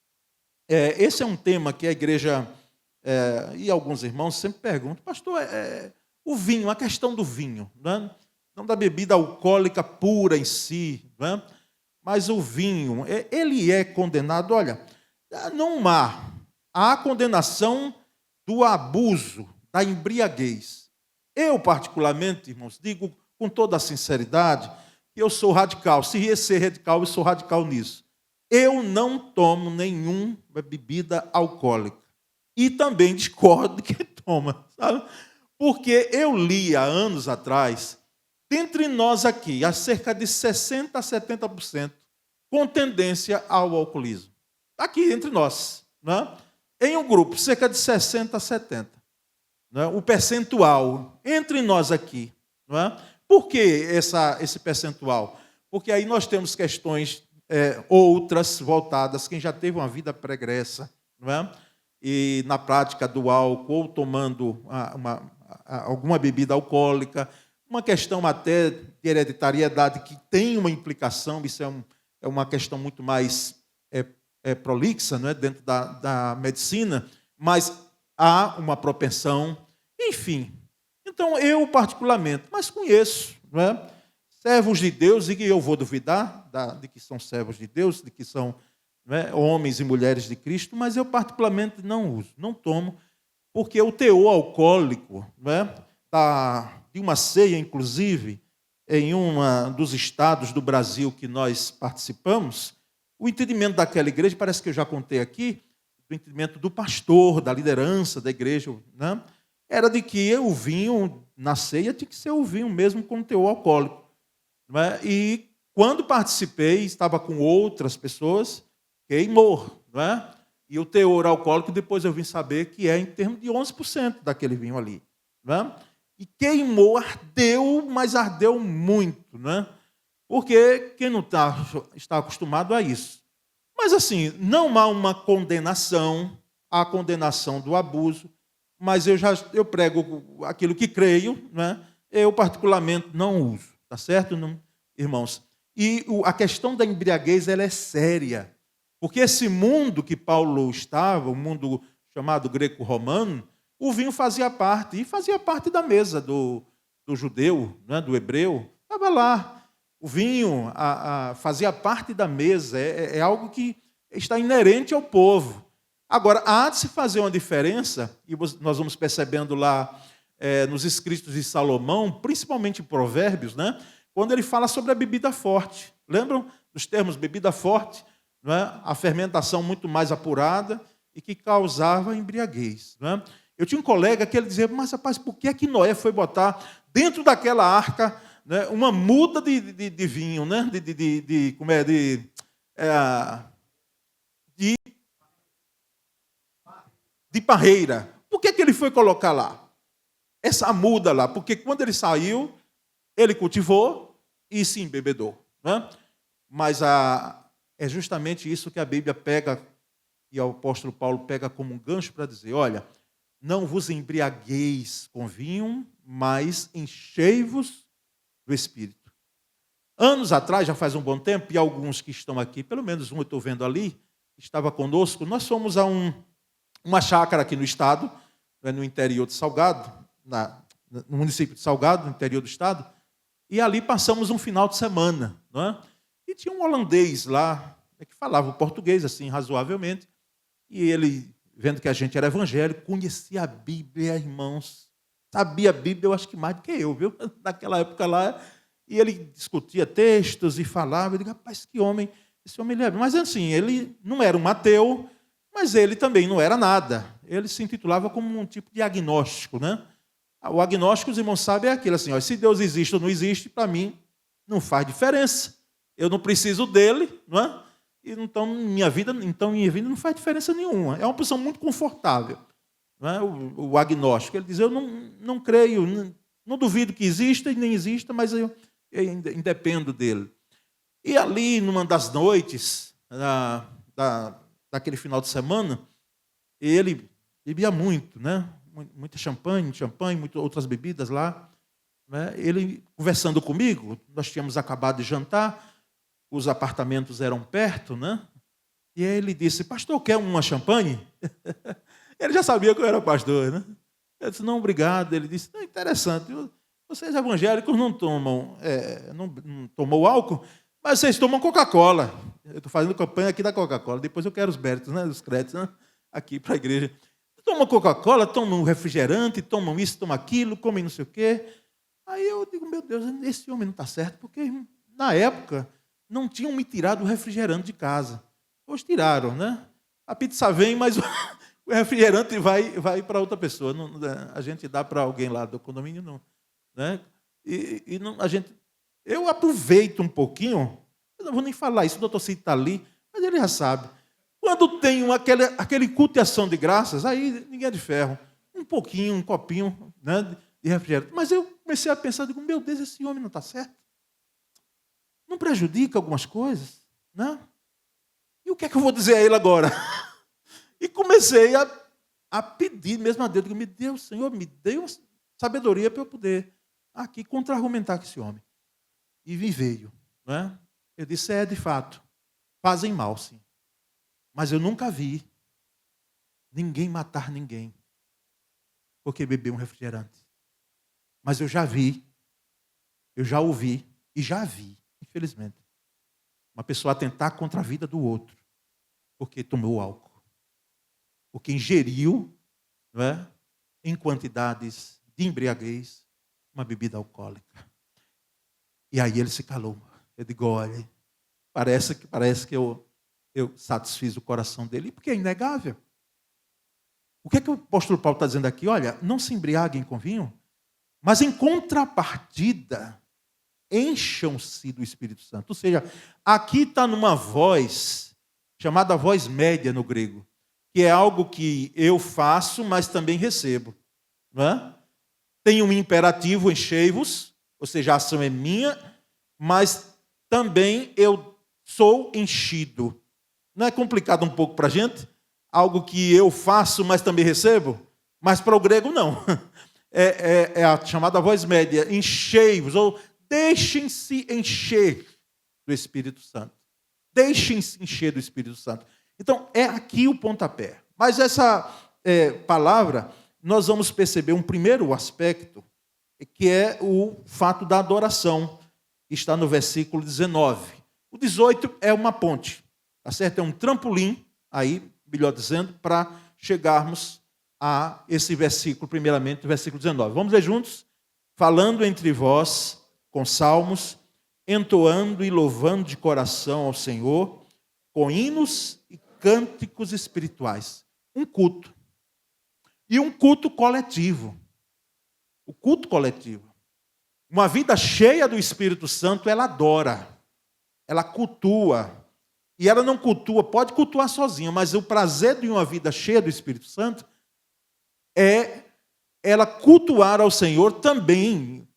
esse é um tema que a igreja e alguns irmãos sempre perguntam, pastor, o vinho, a questão do vinho, não é? Não da bebida alcoólica pura em si, não é? Mas o vinho, ele é condenado, olha, não há condenação do abuso, da embriaguez. Eu, particularmente, irmãos, digo com toda a sinceridade que eu sou radical. Se ia ser radical, eu sou radical nisso. eu não tomo nenhuma bebida alcoólica. E também discordo de quem toma, sabe? Porque eu li há anos atrás, dentre nós aqui, há cerca de 60% a 70% com tendência ao alcoolismo. Aqui entre nós, né? Em um grupo, cerca de 60% a 70%. Né? O percentual entre nós aqui. Né? Por que esse percentual? Porque aí nós temos questões outras voltadas, quem já teve uma vida pregressa, não é? E na prática do álcool, ou tomando alguma bebida alcoólica, uma questão até de hereditariedade que tem uma implicação, isso é uma questão muito mais prolixa, não é? Dentro da medicina, mas há uma propensão, enfim. Então, eu particularmente, mas conheço, não é? Servos de Deus, e que eu vou duvidar de que são servos de Deus, de que são, não é, homens e mulheres de Cristo, mas eu particularmente não uso, não tomo, porque o teor alcoólico, não é, de uma ceia, inclusive, em um dos estados do Brasil que nós participamos, o entendimento daquela igreja, parece que eu já contei aqui, o entendimento do pastor, da liderança da igreja, né, era de que o vinho na ceia tinha que ser o vinho mesmo com teor alcoólico. Não é? E quando participei, estava com outras pessoas, queimou. Não é? E o teor alcoólico, depois eu vim saber que é em termos de 11% daquele vinho ali. Não é? E queimou, ardeu, mas ardeu muito. Não é? Porque quem não está acostumado a isso. Mas assim, não há uma condenação, há condenação do abuso, mas eu prego aquilo que creio, né? Eu particularmente não uso, tá certo, não, irmãos? E a questão da embriaguez, ela é séria, porque esse mundo que Paulo estava, o mundo chamado greco-romano, o vinho fazia parte, e fazia parte da mesa do judeu, né? Do hebreu, estava lá. O vinho fazia parte da mesa, é algo que está inerente ao povo. Agora, há de se fazer uma diferença, e nós vamos percebendo lá nos escritos de Salomão, principalmente em Provérbios, né, quando ele fala sobre a bebida forte. Lembram dos termos bebida forte? Não é? A fermentação muito mais apurada e que causava embriaguez. Não é? Eu tinha um colega que ele dizia, mas rapaz, por que é que Noé foi botar dentro daquela arca, né, uma muda de vinho, né, de parreira? Por que ele foi colocar lá? Essa muda lá, porque quando ele saiu, ele cultivou e se embebedou. Né? Mas é justamente isso que a Bíblia pega, e o apóstolo Paulo pega como um gancho para dizer, olha, não vos embriagueis com vinho, mas enchei-vos do Espírito. Anos atrás, já faz um bom tempo, e alguns que estão aqui, pelo menos um eu estou vendo ali, estava conosco, nós fomos a uma chácara aqui no estado, no interior de Salgado, no município de Salgado, no interior do estado, e ali passamos um final de semana. Não é? E tinha um holandês lá, que falava o português, assim, razoavelmente, e ele, vendo que a gente era evangélico, conhecia a Bíblia, irmãos, sabia a Bíblia, eu acho que mais do que eu, viu? Naquela época lá, e ele discutia textos e falava, eu digo, rapaz, que homem, esse homem ele é... Mas assim, ele não era um ateu, mas ele também não era nada. Ele se intitulava como um tipo de agnóstico, né? O agnóstico, os irmãos sabem, é aquilo assim, ó, se Deus existe ou não existe, para mim não faz diferença. Eu não preciso dele, não é? E então minha vida não faz diferença nenhuma. É uma posição muito confortável. Não é? O agnóstico, ele diz, eu não creio, não duvido que exista e nem exista, mas eu independo dele. E ali, numa das noites, daquele final de semana, ele bebia muito, né? Muita champanhe, muitas outras bebidas lá. Né? Ele conversando comigo, nós tínhamos acabado de jantar, os apartamentos eram perto, né? E aí ele disse, pastor, quer uma champanhe? Ele já sabia que eu era pastor, né? Eu disse, não, obrigado. Ele disse, interessante, vocês evangélicos não tomam álcool, mas vocês tomam Coca-Cola. Eu estou fazendo campanha aqui da Coca-Cola, depois eu quero os méritos, né, os créditos, né, aqui para a igreja. Tomam Coca-Cola, tomam refrigerante, tomam isso, tomam aquilo, comem não sei o quê. Aí eu digo, meu Deus, esse homem não está certo, porque na época não tinham me tirado o refrigerante de casa. Hoje tiraram, né? A pizza vem, mas o refrigerante vai para outra pessoa. Não, a gente dá para alguém lá do condomínio, não. Né? E não, eu aproveito um pouquinho, eu não vou nem falar isso, o doutor Cid está ali, mas ele já sabe. Quando tem aquele culto de ação de graças, aí ninguém é de ferro. Um pouquinho, um copinho, né, de refrigerante. Mas eu comecei a pensar, digo, meu Deus, esse homem não está certo? Não prejudica algumas coisas? Né? E o que é que eu vou dizer a ele agora? E comecei a pedir mesmo a Deus, digo, me deu, Senhor, me deu sabedoria para eu poder aqui contra-argumentar com esse homem. E me veio. Né? Eu disse, de fato, fazem mal, sim. Mas eu nunca vi ninguém matar ninguém porque bebeu um refrigerante. Mas eu já vi, eu já ouvi e já vi, infelizmente, uma pessoa atentar contra a vida do outro porque tomou álcool. Porque ingeriu, não é, em quantidades de embriaguez uma bebida alcoólica. E aí ele se calou. Eu digo, olha, parece que eu satisfiz o coração dele, porque é inegável. O que é que o apóstolo Paulo está dizendo aqui? Olha, não se embriaguem com vinho, mas em contrapartida, encham-se do Espírito Santo. Ou seja, aqui está numa voz, chamada voz média no grego, que é algo que eu faço, mas também recebo. Não é? Tem um imperativo, enchei-vos, ou seja, a ação é minha, mas também eu sou enchido. Não é complicado um pouco para a gente? Algo que eu faço, mas também recebo? Mas para o grego, não. É a chamada voz média. Enchei-vos, ou deixem-se encher do Espírito Santo. Deixem-se encher do Espírito Santo. Então, é aqui o pontapé. Mas essa palavra, nós vamos perceber um primeiro aspecto, que é o fato da adoração, que está no versículo 19. O 18 é uma ponte. Tá certo? É um trampolim, aí, melhor dizendo, para chegarmos a esse versículo, primeiramente, o versículo 19. Vamos ler juntos? Falando entre vós, com salmos, entoando e louvando de coração ao Senhor, com hinos e cânticos espirituais. Um culto. E um culto coletivo. O culto coletivo. Uma vida cheia do Espírito Santo, ela adora, ela cultua. E ela não cultua, pode cultuar sozinha, mas o prazer de uma vida cheia do Espírito Santo é ela cultuar ao Senhor também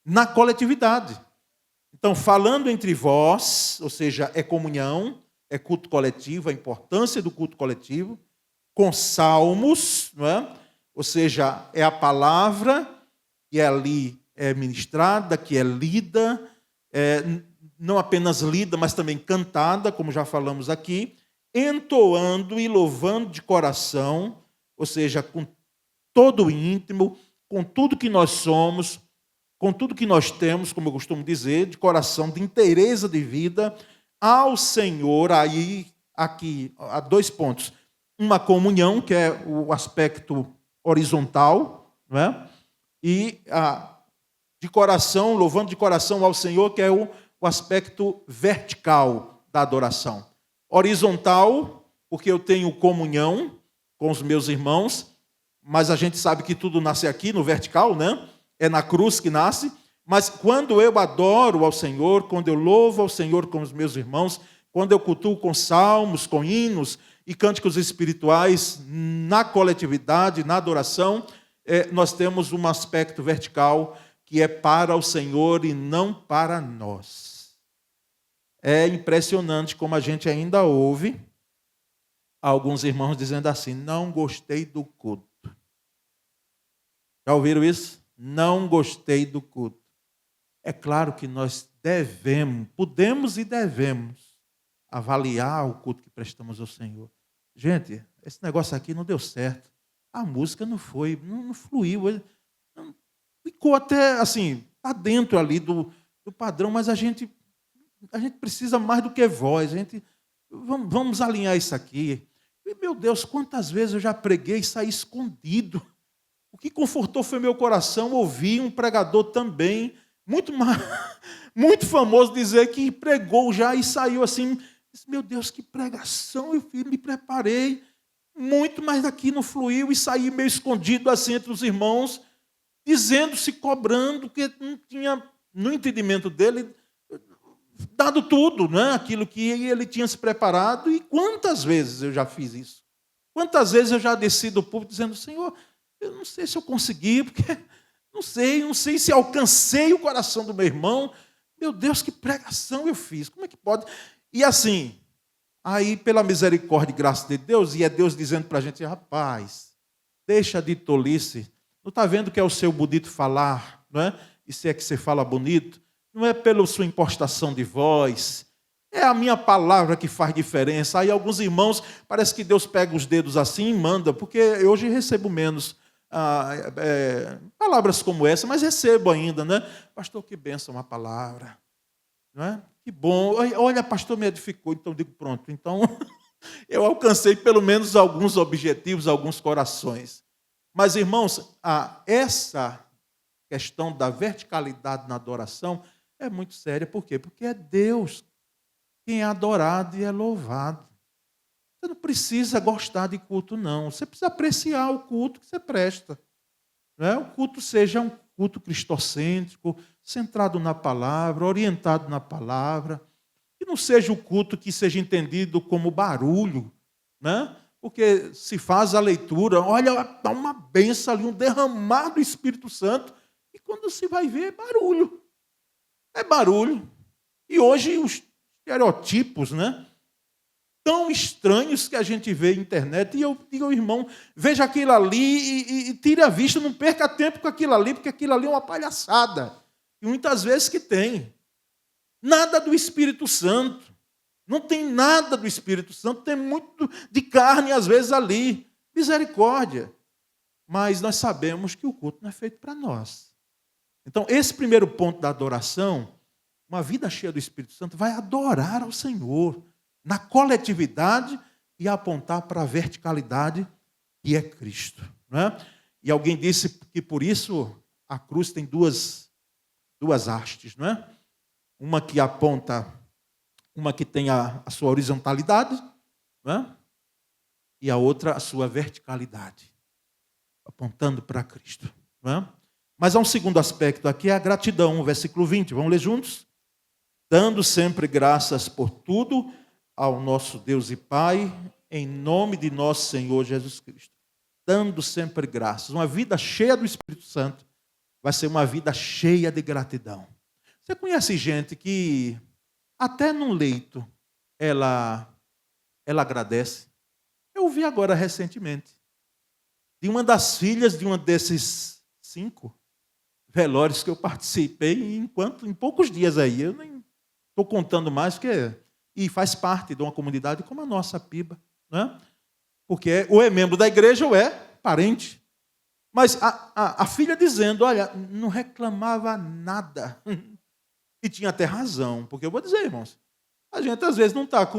na coletividade. Então, falando entre vós, ou seja, é comunhão, é culto coletivo, a importância do culto coletivo, com salmos, não é? Ou seja, é a palavra que ali é ministrada, que é lida, não apenas lida, mas também cantada, como já falamos aqui, entoando e louvando de coração, ou seja, com todo o íntimo, com tudo que nós somos, com tudo que nós temos, como eu costumo dizer, de coração, de inteireza de vida, ao Senhor. Aí, aqui, há 2 pontos. Uma comunhão, que é o aspecto horizontal, não é? E de coração, louvando de coração ao Senhor, que é o aspecto vertical da adoração. Horizontal, porque eu tenho comunhão com os meus irmãos, mas a gente sabe que tudo nasce aqui, no vertical, né? É na cruz que nasce. Mas quando eu adoro ao Senhor, quando eu louvo ao Senhor com os meus irmãos, quando eu cultuo com salmos, com hinos e cânticos espirituais, na coletividade, na adoração, nós temos um aspecto vertical que é para o Senhor e não para nós. É impressionante como a gente ainda ouve alguns irmãos dizendo assim, não gostei do culto. Já ouviram isso? Não gostei do culto. É claro que nós podemos e devemos avaliar o culto que prestamos ao Senhor. Gente, esse negócio aqui não deu certo. A música não fluiu. Ficou até, assim, está dentro ali do padrão, mas a gente precisa mais do que voz. Vamos alinhar isso aqui. E, meu Deus, quantas vezes eu já preguei e saí escondido. O que confortou foi meu coração ouvir um pregador também, muito famoso, dizer que pregou já e saiu assim, Disse, meu Deus, que pregação, eu me preparei muito, mas daqui não fluiu e saí meio escondido assim entre os irmãos, dizendo-se, cobrando, que não tinha, no entendimento dele, dado tudo, né? Aquilo que ele tinha se preparado. E quantas vezes eu já fiz isso? Quantas vezes eu já desci do púlpito dizendo, Senhor, eu não sei se eu consegui, porque não sei se alcancei o coração do meu irmão. Meu Deus, que pregação eu fiz, como é que pode? E assim, aí pela misericórdia e graça de Deus, e é Deus dizendo para a gente, rapaz, deixa de tolice, não está vendo que é o seu bonito falar, não é? E se é que você fala bonito, não é pela sua impostação de voz, é a minha palavra que faz diferença. Aí alguns irmãos, parece que Deus pega os dedos assim e manda, porque eu hoje recebo menos palavras como essa, mas recebo ainda, né? Pastor, que bênção uma palavra, não é? Que bom, olha, pastor, me edificou, então eu digo, pronto, então eu alcancei pelo menos alguns objetivos, alguns corações. Mas, irmãos, essa questão da verticalidade na adoração é muito séria. Por quê? Porque é Deus quem é adorado e é louvado. Você não precisa gostar de culto, não. Você precisa apreciar o culto que você presta. Não é? O culto seja um culto cristocêntrico, centrado na palavra, orientado na palavra. E não seja o culto que seja entendido como barulho, né? Porque se faz a leitura, olha, dá uma benção ali, um derramar do Espírito Santo, e quando se vai ver, é barulho. É barulho. E hoje os estereotipos, né, tão estranhos que a gente vê na internet, e eu digo ao irmão, veja aquilo ali e tire a vista, não perca tempo com aquilo ali, porque aquilo ali é uma palhaçada. E muitas vezes que tem. Nada do Espírito Santo. Não tem nada do Espírito Santo, tem muito de carne às vezes ali. Misericórdia. Mas nós sabemos que o culto não é feito para nós. Então, esse primeiro ponto da adoração, uma vida cheia do Espírito Santo, vai adorar ao Senhor na coletividade e apontar para a verticalidade que é Cristo. Não é? E alguém disse que por isso a cruz tem duas hastes, não é? Uma que aponta, uma que tem a sua horizontalidade, não é? E a outra a sua verticalidade, apontando para Cristo. Não é? Mas há um segundo aspecto aqui, é a gratidão, versículo 20. Vamos ler juntos? Dando sempre graças por tudo ao nosso Deus e Pai, em nome de nosso Senhor Jesus Cristo. Dando sempre graças. Uma vida cheia do Espírito Santo vai ser uma vida cheia de gratidão. Você conhece gente que até num leito ela agradece? Eu vi agora recentemente de uma das filhas de um desses 5 velórios que eu participei em poucos dias aí. Eu nem estou contando mais, e faz parte de uma comunidade como a nossa, Piba, né? Porque ou é membro da igreja ou é parente. Mas a filha dizendo, olha, não reclamava nada. E tinha até razão, porque eu vou dizer, irmãos, a gente às vezes não está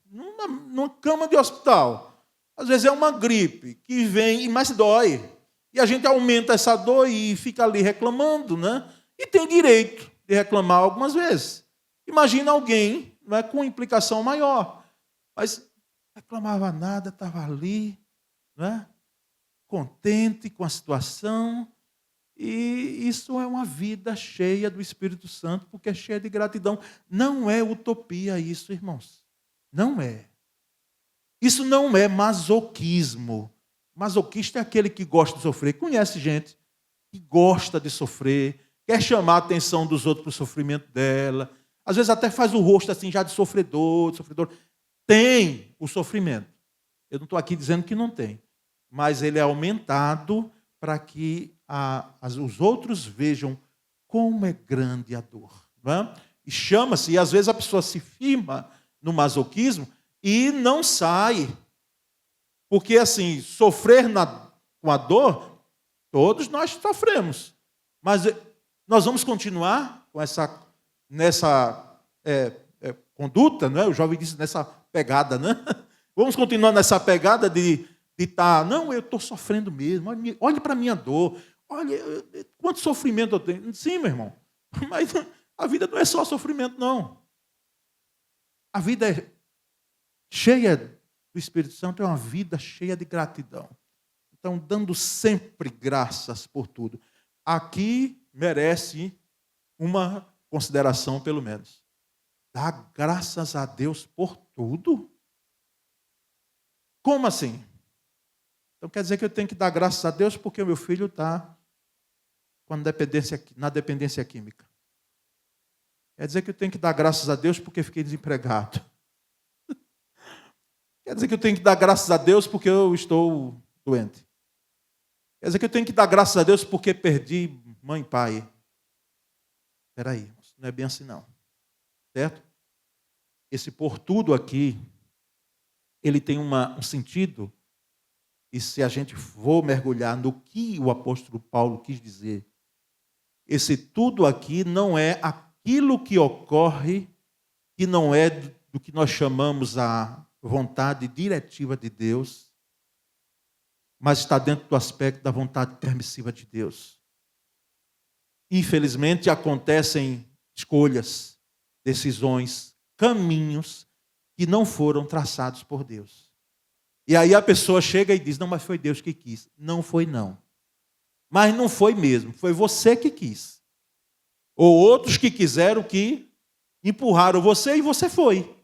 numa cama de hospital. Às vezes é uma gripe que vem e mais dói. E a gente aumenta essa dor e fica ali reclamando, né? E tem direito de reclamar algumas vezes. Imagina alguém, né, com implicação maior. Mas não reclamava nada, estava ali, né, contente com a situação. E isso é uma vida cheia do Espírito Santo, porque é cheia de gratidão. Não é utopia isso, irmãos. Não é. Isso não é masoquismo. Masoquista é aquele que gosta de sofrer. Conhece gente que gosta de sofrer, quer chamar a atenção dos outros para o sofrimento dela. Às vezes até faz o rosto assim já de sofredor. Tem o sofrimento. Eu não estou aqui dizendo que não tem. Mas ele é aumentado para que os outros vejam como é grande a dor. Não é? E chama-se, e às vezes a pessoa se firma no masoquismo e não sai. Porque, assim, sofrer com a dor, todos nós sofremos. Mas nós vamos continuar com nessa conduta, não é? O jovem disse nessa pegada, né? Vamos continuar nessa pegada de estar, não, eu estou sofrendo mesmo, olhe para a minha dor, olha quanto sofrimento eu tenho. Sim, meu irmão, mas a vida não é só sofrimento, não. A vida cheia do Espírito Santo é uma vida cheia de gratidão. Então, dando sempre graças por tudo. Aqui merece uma consideração, pelo menos. Dar graças a Deus por tudo? Como assim? Então quer dizer que eu tenho que dar graças a Deus porque o meu filho está na dependência química. Quer dizer que eu tenho que dar graças a Deus porque fiquei desempregado. Quer dizer que eu tenho que dar graças a Deus porque eu estou doente. Quer dizer que eu tenho que dar graças a Deus porque perdi mãe e pai. Espera aí, não é bem assim não. Certo? Esse por tudo aqui, ele tem um sentido, e se a gente for mergulhar no que o apóstolo Paulo quis dizer, esse tudo aqui não é aquilo que ocorre, que não é do que nós chamamos a vontade diretiva de Deus, mas está dentro do aspecto da vontade permissiva de Deus. Infelizmente, acontecem escolhas, decisões, caminhos que não foram traçados por Deus. E aí a pessoa chega e diz, não, mas foi Deus que quis. Não foi não. Mas não foi mesmo, foi você que quis. Ou outros que quiseram que empurraram você e você foi.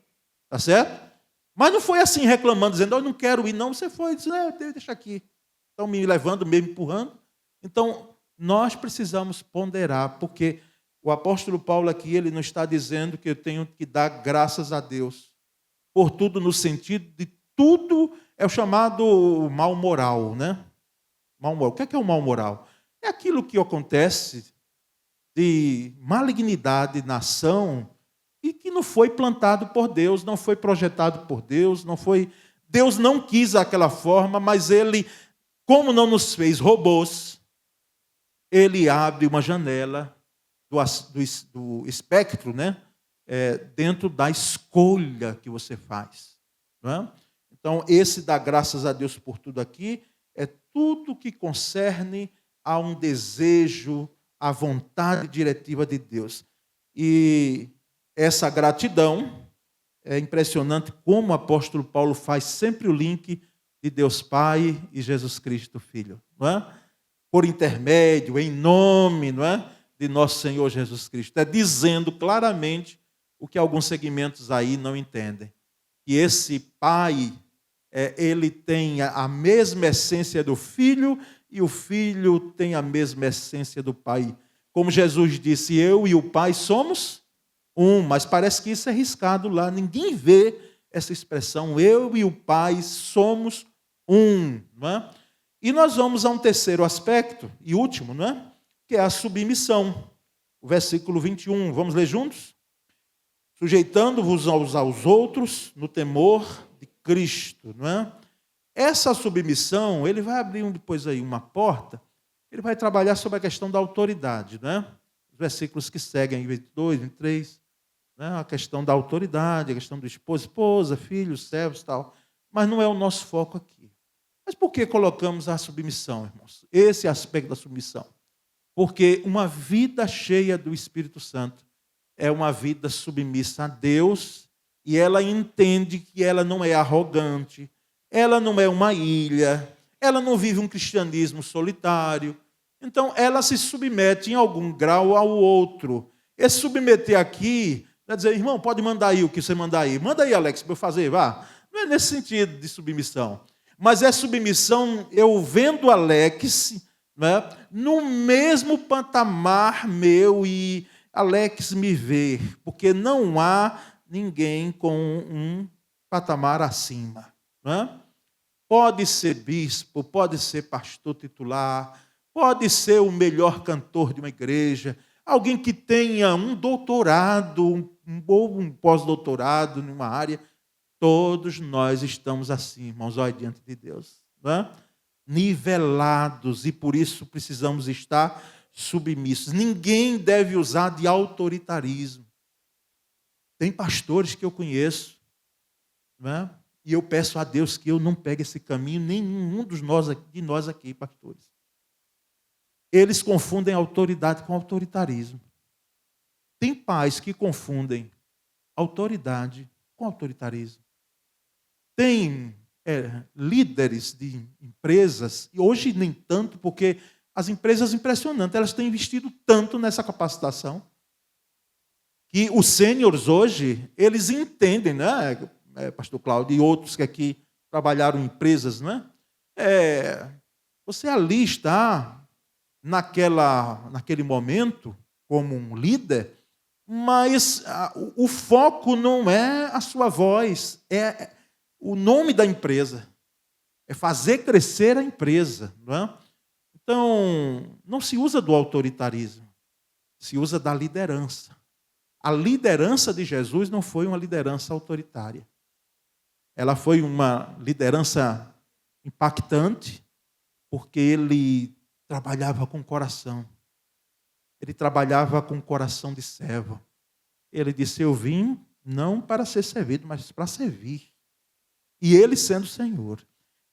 Tá certo? Mas não foi assim reclamando, dizendo, eu não quero ir, não. Você foi, disse, deixa aqui. Estão me levando, me empurrando. Então, nós precisamos ponderar, porque o apóstolo Paulo aqui, ele não está dizendo que eu tenho que dar graças a Deus por tudo, no sentido de tudo é o chamado mal moral, né? Mal moral. O que é o mal moral? É aquilo que acontece de malignidade na ação e que não foi plantado por Deus, não foi projetado por Deus, Deus não quis aquela forma, mas Ele, como não nos fez robôs, Ele abre uma janela do espectro, né? Dentro da escolha que você faz. Não é? Então, esse dá graças a Deus por tudo aqui, é tudo que concerne a um desejo, a vontade diretiva de Deus. E essa gratidão, é impressionante como o apóstolo Paulo faz sempre o link de Deus Pai e Jesus Cristo Filho. Não é? Por intermédio, em nome, não é? De nosso Senhor Jesus Cristo. É dizendo claramente o que alguns segmentos aí não entendem. Que esse Pai, ele tem a mesma essência do Filho e o Filho tem a mesma essência do Pai. Como Jesus disse, eu e o Pai somos um, mas parece que isso é riscado lá. Ninguém vê essa expressão, eu e o Pai somos um. Não é? E nós vamos a um terceiro aspecto, e último, não é? Que é a submissão. O versículo 21, vamos ler juntos? Sujeitando-vos uns aos outros no temor de Cristo, não é? Essa submissão, ele vai abrir depois aí uma porta, ele vai trabalhar sobre a questão da autoridade, não é? Os versículos que seguem, 22, 23, né? A questão da autoridade, a questão do esposa, filhos, servos e tal. Mas não é o nosso foco aqui. Mas por que colocamos a submissão, irmãos? Esse aspecto da submissão. Porque uma vida cheia do Espírito Santo é uma vida submissa a Deus e ela entende que ela não é arrogante, ela não é uma ilha, ela não vive um cristianismo solitário. Então, ela se submete em algum grau ao outro. Esse submeter aqui, vai dizer, irmão, pode mandar aí o que você mandar aí. Manda aí, Alex, para eu fazer, vá. Não é nesse sentido de submissão. Mas é submissão, eu vendo Alex, né, no mesmo patamar meu e Alex me vê, porque não há ninguém com um patamar acima. Né? Pode ser bispo, pode ser pastor titular, pode ser o melhor cantor de uma igreja, alguém que tenha um doutorado, um pós-doutorado em uma área. Todos nós estamos assim, irmãos, olha, diante de Deus. Não é? Nivelados, e por isso precisamos estar submissos. Ninguém deve usar de autoritarismo. Tem pastores que eu conheço, não é? E eu peço a Deus que eu não pegue esse caminho, nenhum de nós aqui, pastores. Eles confundem autoridade com autoritarismo. Tem pais que confundem autoridade com autoritarismo. tem líderes de empresas, e hoje nem tanto, porque as empresas impressionantes, elas têm investido tanto nessa capacitação, que os sêniores hoje, eles entendem, né, pastor Cláudio, e outros que aqui trabalharam em empresas, não é? Você ali está, naquele momento, como um líder, mas o foco não é a sua voz, é o nome da empresa, é fazer crescer a empresa, não é? Então, não se usa do autoritarismo, se usa da liderança. A liderança de Jesus não foi uma liderança autoritária. Ela foi uma liderança impactante, porque ele trabalhava com o coração. Ele trabalhava com o coração de servo. Ele disse, eu vim não para ser servido, mas para servir. E ele sendo Senhor.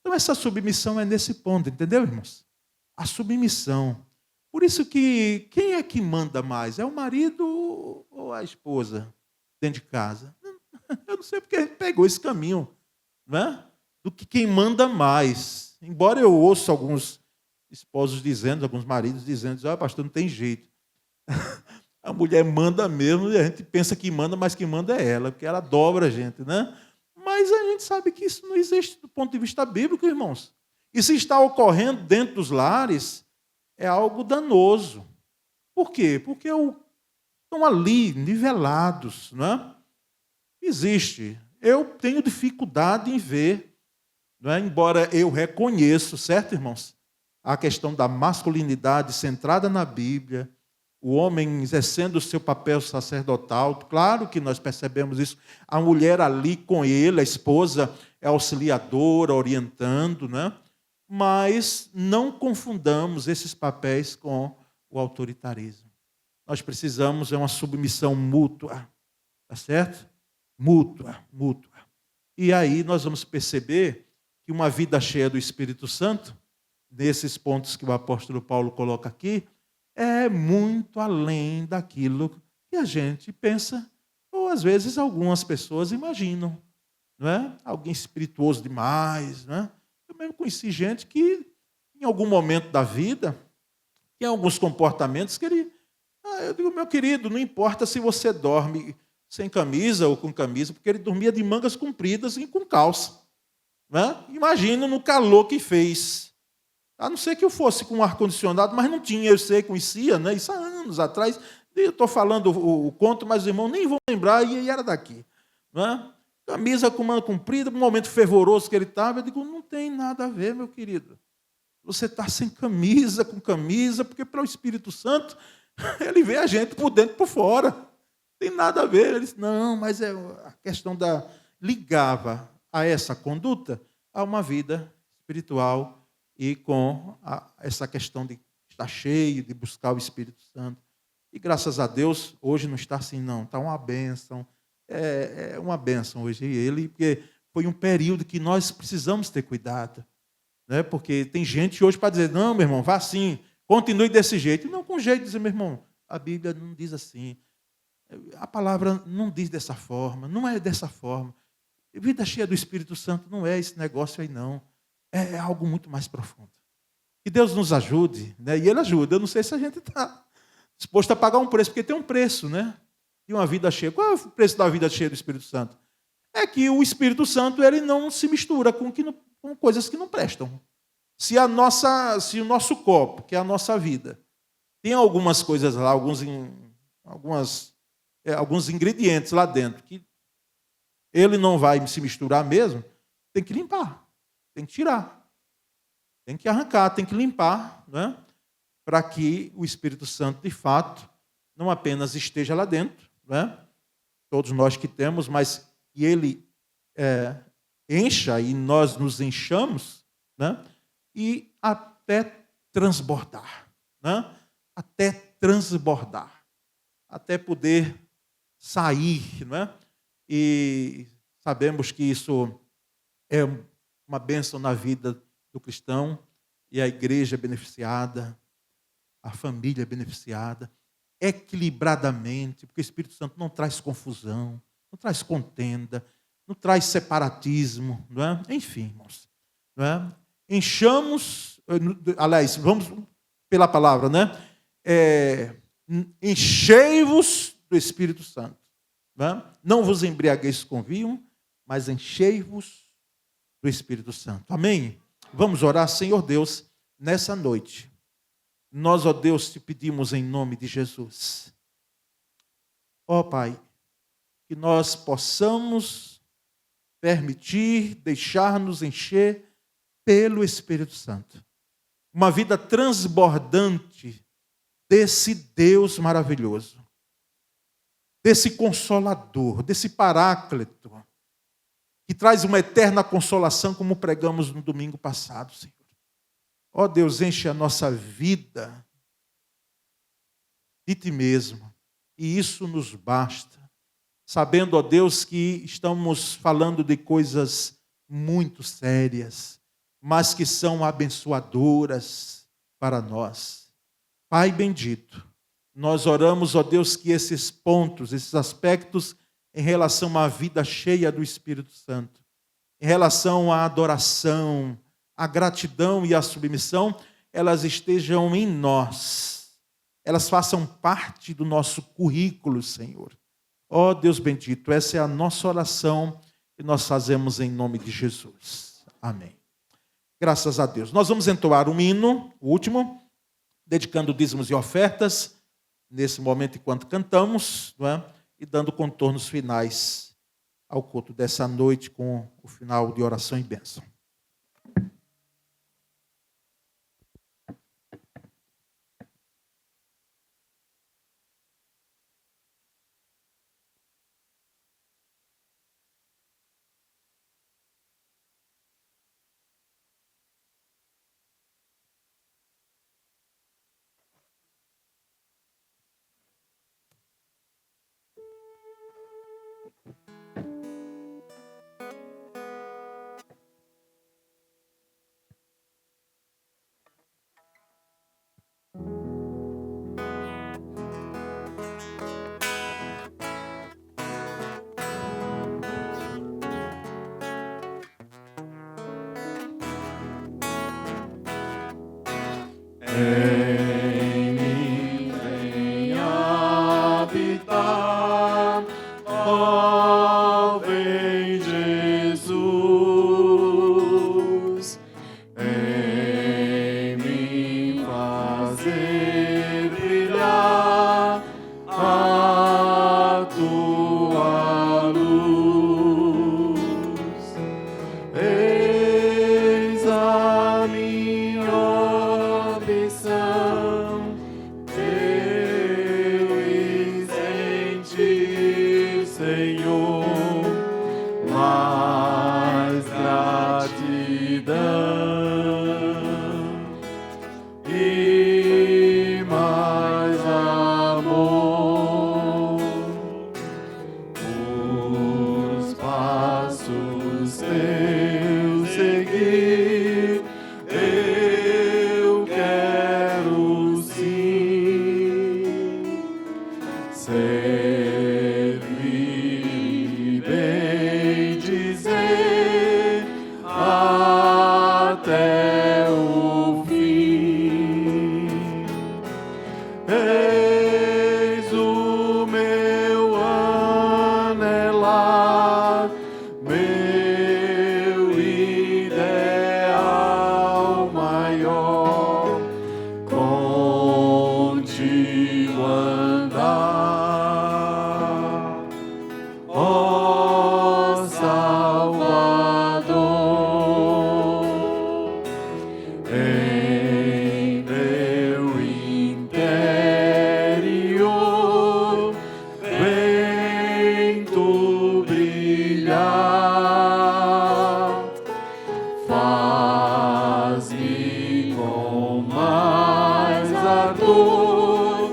Então essa submissão é nesse ponto, entendeu, irmãos? A submissão. Por isso que quem é que manda mais? É o marido ou a esposa dentro de casa? Eu não sei porque a gente pegou esse caminho, não é? Do que quem manda mais. Embora eu ouça alguns esposos dizendo, alguns maridos dizendo, pastor, não tem jeito. A mulher manda mesmo, e a gente pensa que manda, mas quem manda é ela, porque ela dobra a gente, né? Mas a gente sabe que isso não existe do ponto de vista bíblico, irmãos. E se está ocorrendo dentro dos lares, é algo danoso. Por quê? Porque estão ali, nivelados, né? Existe. Eu tenho dificuldade em ver, não é? Embora eu reconheço, certo, irmãos? A questão da masculinidade centrada na Bíblia, o homem exercendo o seu papel sacerdotal, claro que nós percebemos isso. A mulher ali com ele, a esposa é auxiliadora, orientando, né? Mas não confundamos esses papéis com o autoritarismo. Nós precisamos uma submissão mútua, tá certo? Mútua. E aí nós vamos perceber que uma vida cheia do Espírito Santo, nesses pontos que o apóstolo Paulo coloca aqui, é muito além daquilo que a gente pensa, ou às vezes algumas pessoas imaginam, não é? Alguém espirituoso demais, não é? Eu mesmo conheci gente que, em algum momento da vida, tem alguns comportamentos que ele... eu digo, meu querido, não importa se você dorme sem camisa ou com camisa, porque ele dormia de mangas compridas e com calça. Não é? Imagina no calor que fez. A não ser que eu fosse com ar-condicionado, mas não tinha, eu sei, conhecia, né? Isso há anos atrás. Eu estou falando o conto, mas os irmãos nem vão lembrar, e era daqui. Não é? Camisa com manga comprida, um momento fervoroso que ele estava, eu digo, não tem nada a ver, meu querido. Você está sem camisa, com camisa, porque para o Espírito Santo, ele vê a gente por dentro e por fora. Não tem nada a ver. Ele disse, não, mas é a questão ligava a essa conduta a uma vida espiritual e com essa questão de estar cheio, de buscar o Espírito Santo. E graças a Deus, hoje não está assim, não. Está uma bênção. É uma bênção hoje ele, porque foi um período que nós precisamos ter cuidado. Né? Porque tem gente hoje para dizer, não, meu irmão, vá assim, continue desse jeito. Não, com jeito de dizer, meu irmão, a Bíblia não diz assim. A palavra não diz dessa forma, não é dessa forma. Vida cheia do Espírito Santo não é esse negócio aí, não. É algo muito mais profundo. Que Deus nos ajude, né? E Ele ajuda. Eu não sei se a gente está disposto a pagar um preço, porque tem um preço, né? De uma vida cheia. Qual é o preço da vida cheia do Espírito Santo? É que o Espírito Santo ele não se mistura com coisas que não prestam. Se o nosso copo, que é a nossa vida, tem algumas coisas lá, alguns ingredientes lá dentro, que ele não vai se misturar mesmo, tem que limpar, tem que tirar, tem que arrancar, tem que limpar, né? Para que o Espírito Santo, de fato, não apenas esteja lá dentro, né? Todos nós que temos, mas que ele encha e nós nos enchamos, né? E até transbordar, né? Até transbordar, até poder sair, não é? E sabemos que isso é uma bênção na vida do cristão, e a igreja é beneficiada, a família é beneficiada, equilibradamente, porque o Espírito Santo não traz confusão, não traz contenda, não traz separatismo, não é? Enfim, irmãos, não é? Enchamos, aliás, vamos pela palavra, né? Enchei-vos do Espírito Santo. Não vos embriagueis com vinho, mas enchei-vos do Espírito Santo. Amém? Vamos orar, Senhor Deus, nessa noite. Nós, ó Deus, te pedimos em nome de Jesus. Ó Pai, que nós possamos permitir, deixar-nos encher pelo Espírito Santo. Uma vida transbordante desse Deus maravilhoso, desse Consolador, desse Paráclito, que traz uma eterna consolação, como pregamos no domingo passado, Senhor. Ó Deus, enche a nossa vida de Ti mesmo, e isso nos basta, sabendo, ó Deus, que estamos falando de coisas muito sérias, mas que são abençoadoras para nós. Pai bendito, nós oramos, ó Deus, que esses pontos, esses aspectos em relação à vida cheia do Espírito Santo, em relação à adoração, à gratidão e à submissão, elas estejam em nós, elas façam parte do nosso currículo, Senhor. Ó Deus bendito, essa é a nossa oração que nós fazemos em nome de Jesus. Amém. Graças a Deus. Nós vamos entoar um hino, o último, dedicando dízimos e ofertas, nesse momento enquanto cantamos, não é? E dando contornos finais ao culto dessa noite com o final de oração e bênção. Em mim vem habitar, ó vem Jesus, em mim fazer brilhar a tua luz. Eis a minha ambição, eu e sentir, Senhor, mais gratidão e mais amor. Os passos teus seguir, eu quero sim servir e bem dizer até o fim. Eis o meu anelar, meu ideal maior, contigo andar, ó Salvador, em meu interior, vem tu brilhar, faz-me com mais ardor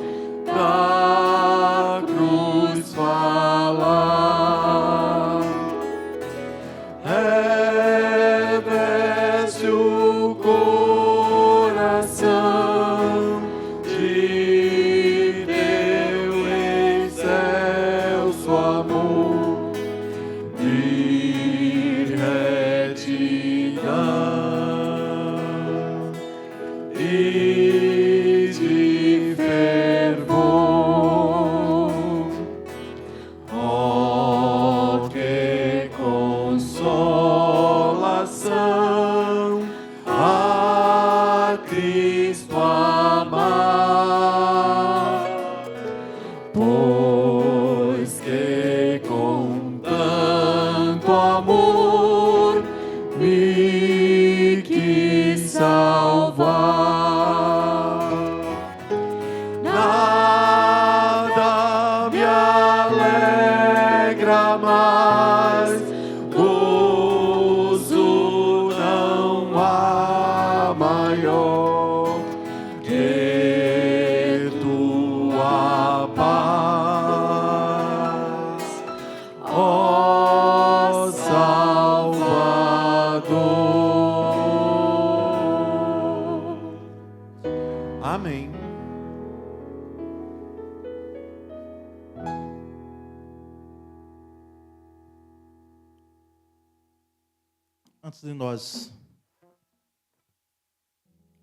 Antes de nós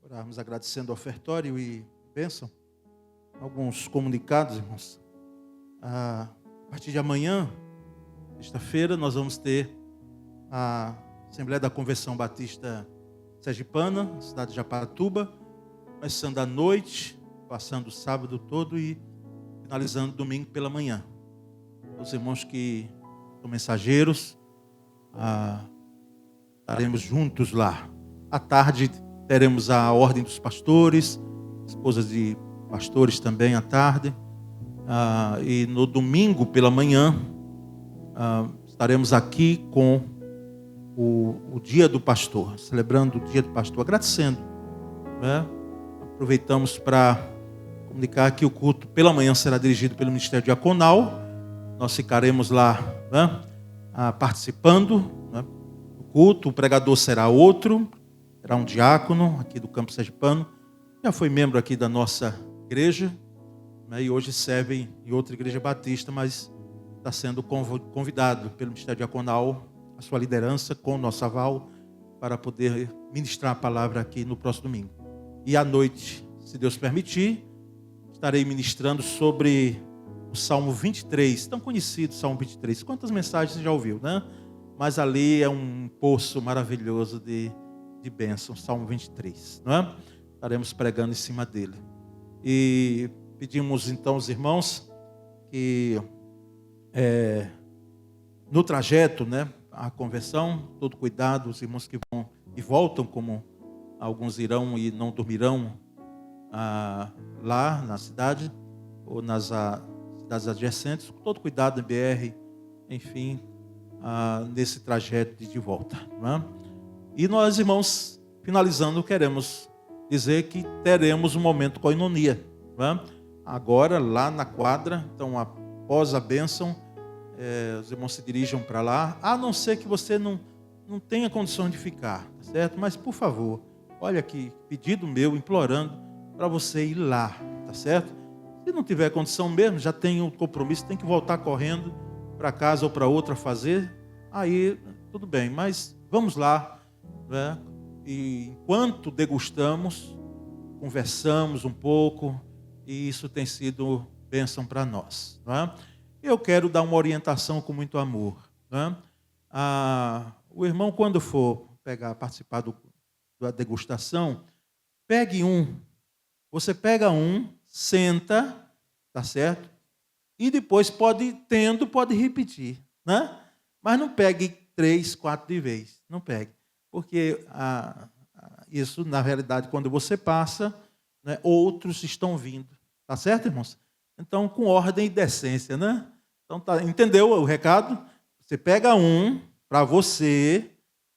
orarmos agradecendo o ofertório e bênção, alguns comunicados, irmãos. A partir de amanhã, sexta-feira, nós vamos ter a Assembleia da Convenção Batista Sergipana, cidade de Japaratuba, começando à noite, passando o sábado todo e finalizando domingo pela manhã. Os irmãos que são mensageiros, estaremos juntos lá. À tarde teremos a Ordem dos Pastores, esposas de pastores também à tarde. E no domingo pela manhã estaremos aqui com o Dia do Pastor, celebrando o Dia do Pastor, agradecendo, né? Aproveitamos para comunicar que o culto pela manhã será dirigido pelo Ministério Diaconal. Nós ficaremos lá, né, participando, né, do culto. O pregador será outro, será um diácono aqui do Campo Sergipano. Já foi membro aqui da nossa igreja, né, e hoje serve em outra igreja batista, mas está sendo convidado pelo Ministério Diaconal, a sua liderança, com o nosso aval, para poder ministrar a palavra aqui no próximo domingo. E à noite, se Deus permitir, estarei ministrando sobre o Salmo 23, tão conhecido, Salmo 23. Quantas mensagens você já ouviu, né? Mas ali é um poço maravilhoso de bênção, Salmo 23, não é? Estaremos pregando em cima dele. E pedimos então aos irmãos que no trajeto, né, a conversão, todo cuidado, os irmãos que vão e voltam, como alguns irão e não dormirão lá na cidade ou nas cidades adjacentes, com todo cuidado em BR, enfim, nesse trajeto de volta, não é? E nós, irmãos, finalizando, queremos dizer que teremos um momento koinonia, não é? Agora lá na quadra. Então, após a bênção, os irmãos se dirijam para lá, a não ser que você não tenha condições de ficar, tá certo? Mas, por favor, olha aqui, pedido meu, implorando para você ir lá, tá certo? Se não tiver condição mesmo, já tem um compromisso, tem que voltar correndo para casa ou para outra fazer, aí tudo bem, mas vamos lá, né? E enquanto degustamos, conversamos um pouco, e isso tem sido bênção para nós, não é? Eu quero dar uma orientação com muito amor, né? O irmão, quando for participar da degustação, pegue um. Você pega um, senta, tá certo? E depois pode repetir, né? Mas não pegue 3, 4 de vez. Não pegue. Porque isso, na realidade, quando você passa, né, outros estão vindo. Tá certo, irmãos? Então, com ordem e decência, né? Então, entendeu o recado? Você pega um para você,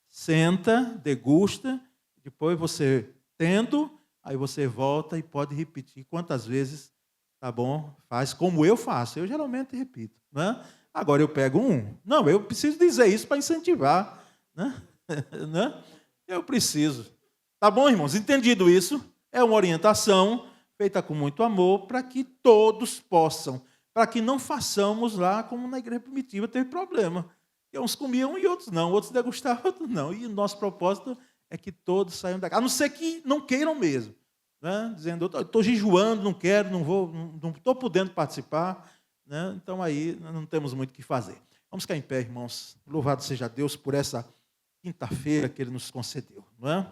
senta, degusta, depois você tendo, aí você volta e pode repetir quantas vezes, tá bom? Faz como eu faço. Eu geralmente repito, né? Agora eu pego um. Não, eu preciso dizer isso para incentivar, né? Né? Eu preciso. Tá bom, irmãos? Entendido isso? É uma orientação feita com muito amor para que todos possam, para que não façamos lá como na igreja primitiva teve problema. E uns comiam e outros não, outros degustavam, outros não. E o nosso propósito é que todos saiam da casa, a não ser que não queiram mesmo, né? Dizendo, estou jejuando, não quero, não estou podendo participar, né? Então aí não temos muito o que fazer. Vamos ficar em pé, irmãos. Louvado seja Deus por essa quinta-feira que Ele nos concedeu, não é?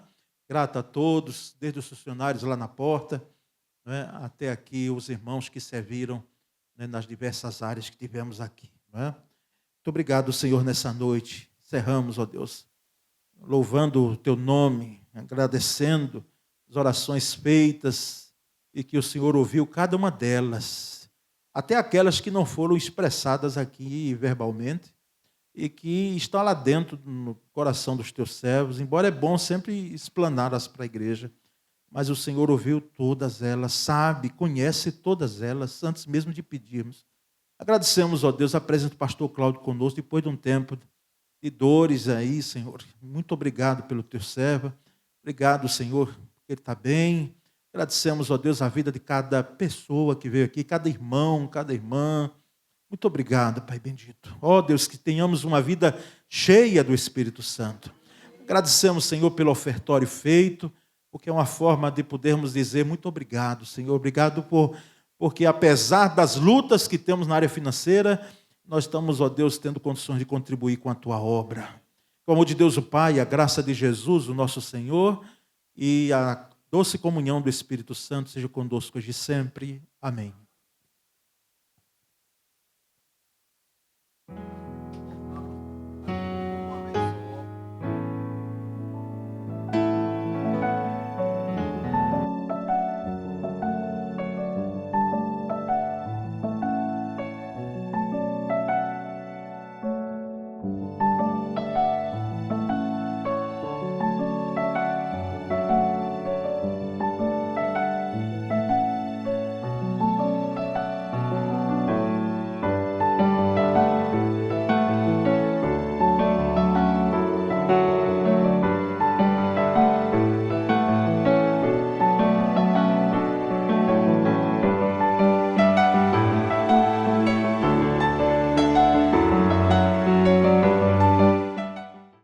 Grato a todos, desde os funcionários lá na porta, não é, até aqui os irmãos que serviram, né, nas diversas áreas que tivemos aqui, não é? Muito obrigado, Senhor, nessa noite. Encerramos, ó Deus, louvando o Teu nome, agradecendo as orações feitas e que o Senhor ouviu cada uma delas, até aquelas que não foram expressadas aqui verbalmente e que estão lá dentro no coração dos Teus servos, embora é bom sempre explaná-las para a igreja, mas o Senhor ouviu todas elas, sabe, conhece todas elas, antes mesmo de pedirmos. Agradecemos, ó Deus, a presença do pastor Cláudio conosco, depois de um tempo de dores aí, Senhor. Muito obrigado pelo Teu servo. Obrigado, Senhor, porque ele está bem. Agradecemos, ó Deus, a vida de cada pessoa que veio aqui, cada irmão, cada irmã. Muito obrigado, Pai bendito. Ó Deus, que tenhamos uma vida cheia do Espírito Santo. Agradecemos, Senhor, pelo ofertório feito, porque é uma forma de podermos dizer muito obrigado, Senhor. Obrigado porque apesar das lutas que temos na área financeira, nós estamos, ó Deus, tendo condições de contribuir com a Tua obra. Com o amor de Deus o Pai, a graça de Jesus, o nosso Senhor, e a doce comunhão do Espírito Santo seja conosco hoje e sempre. Amém.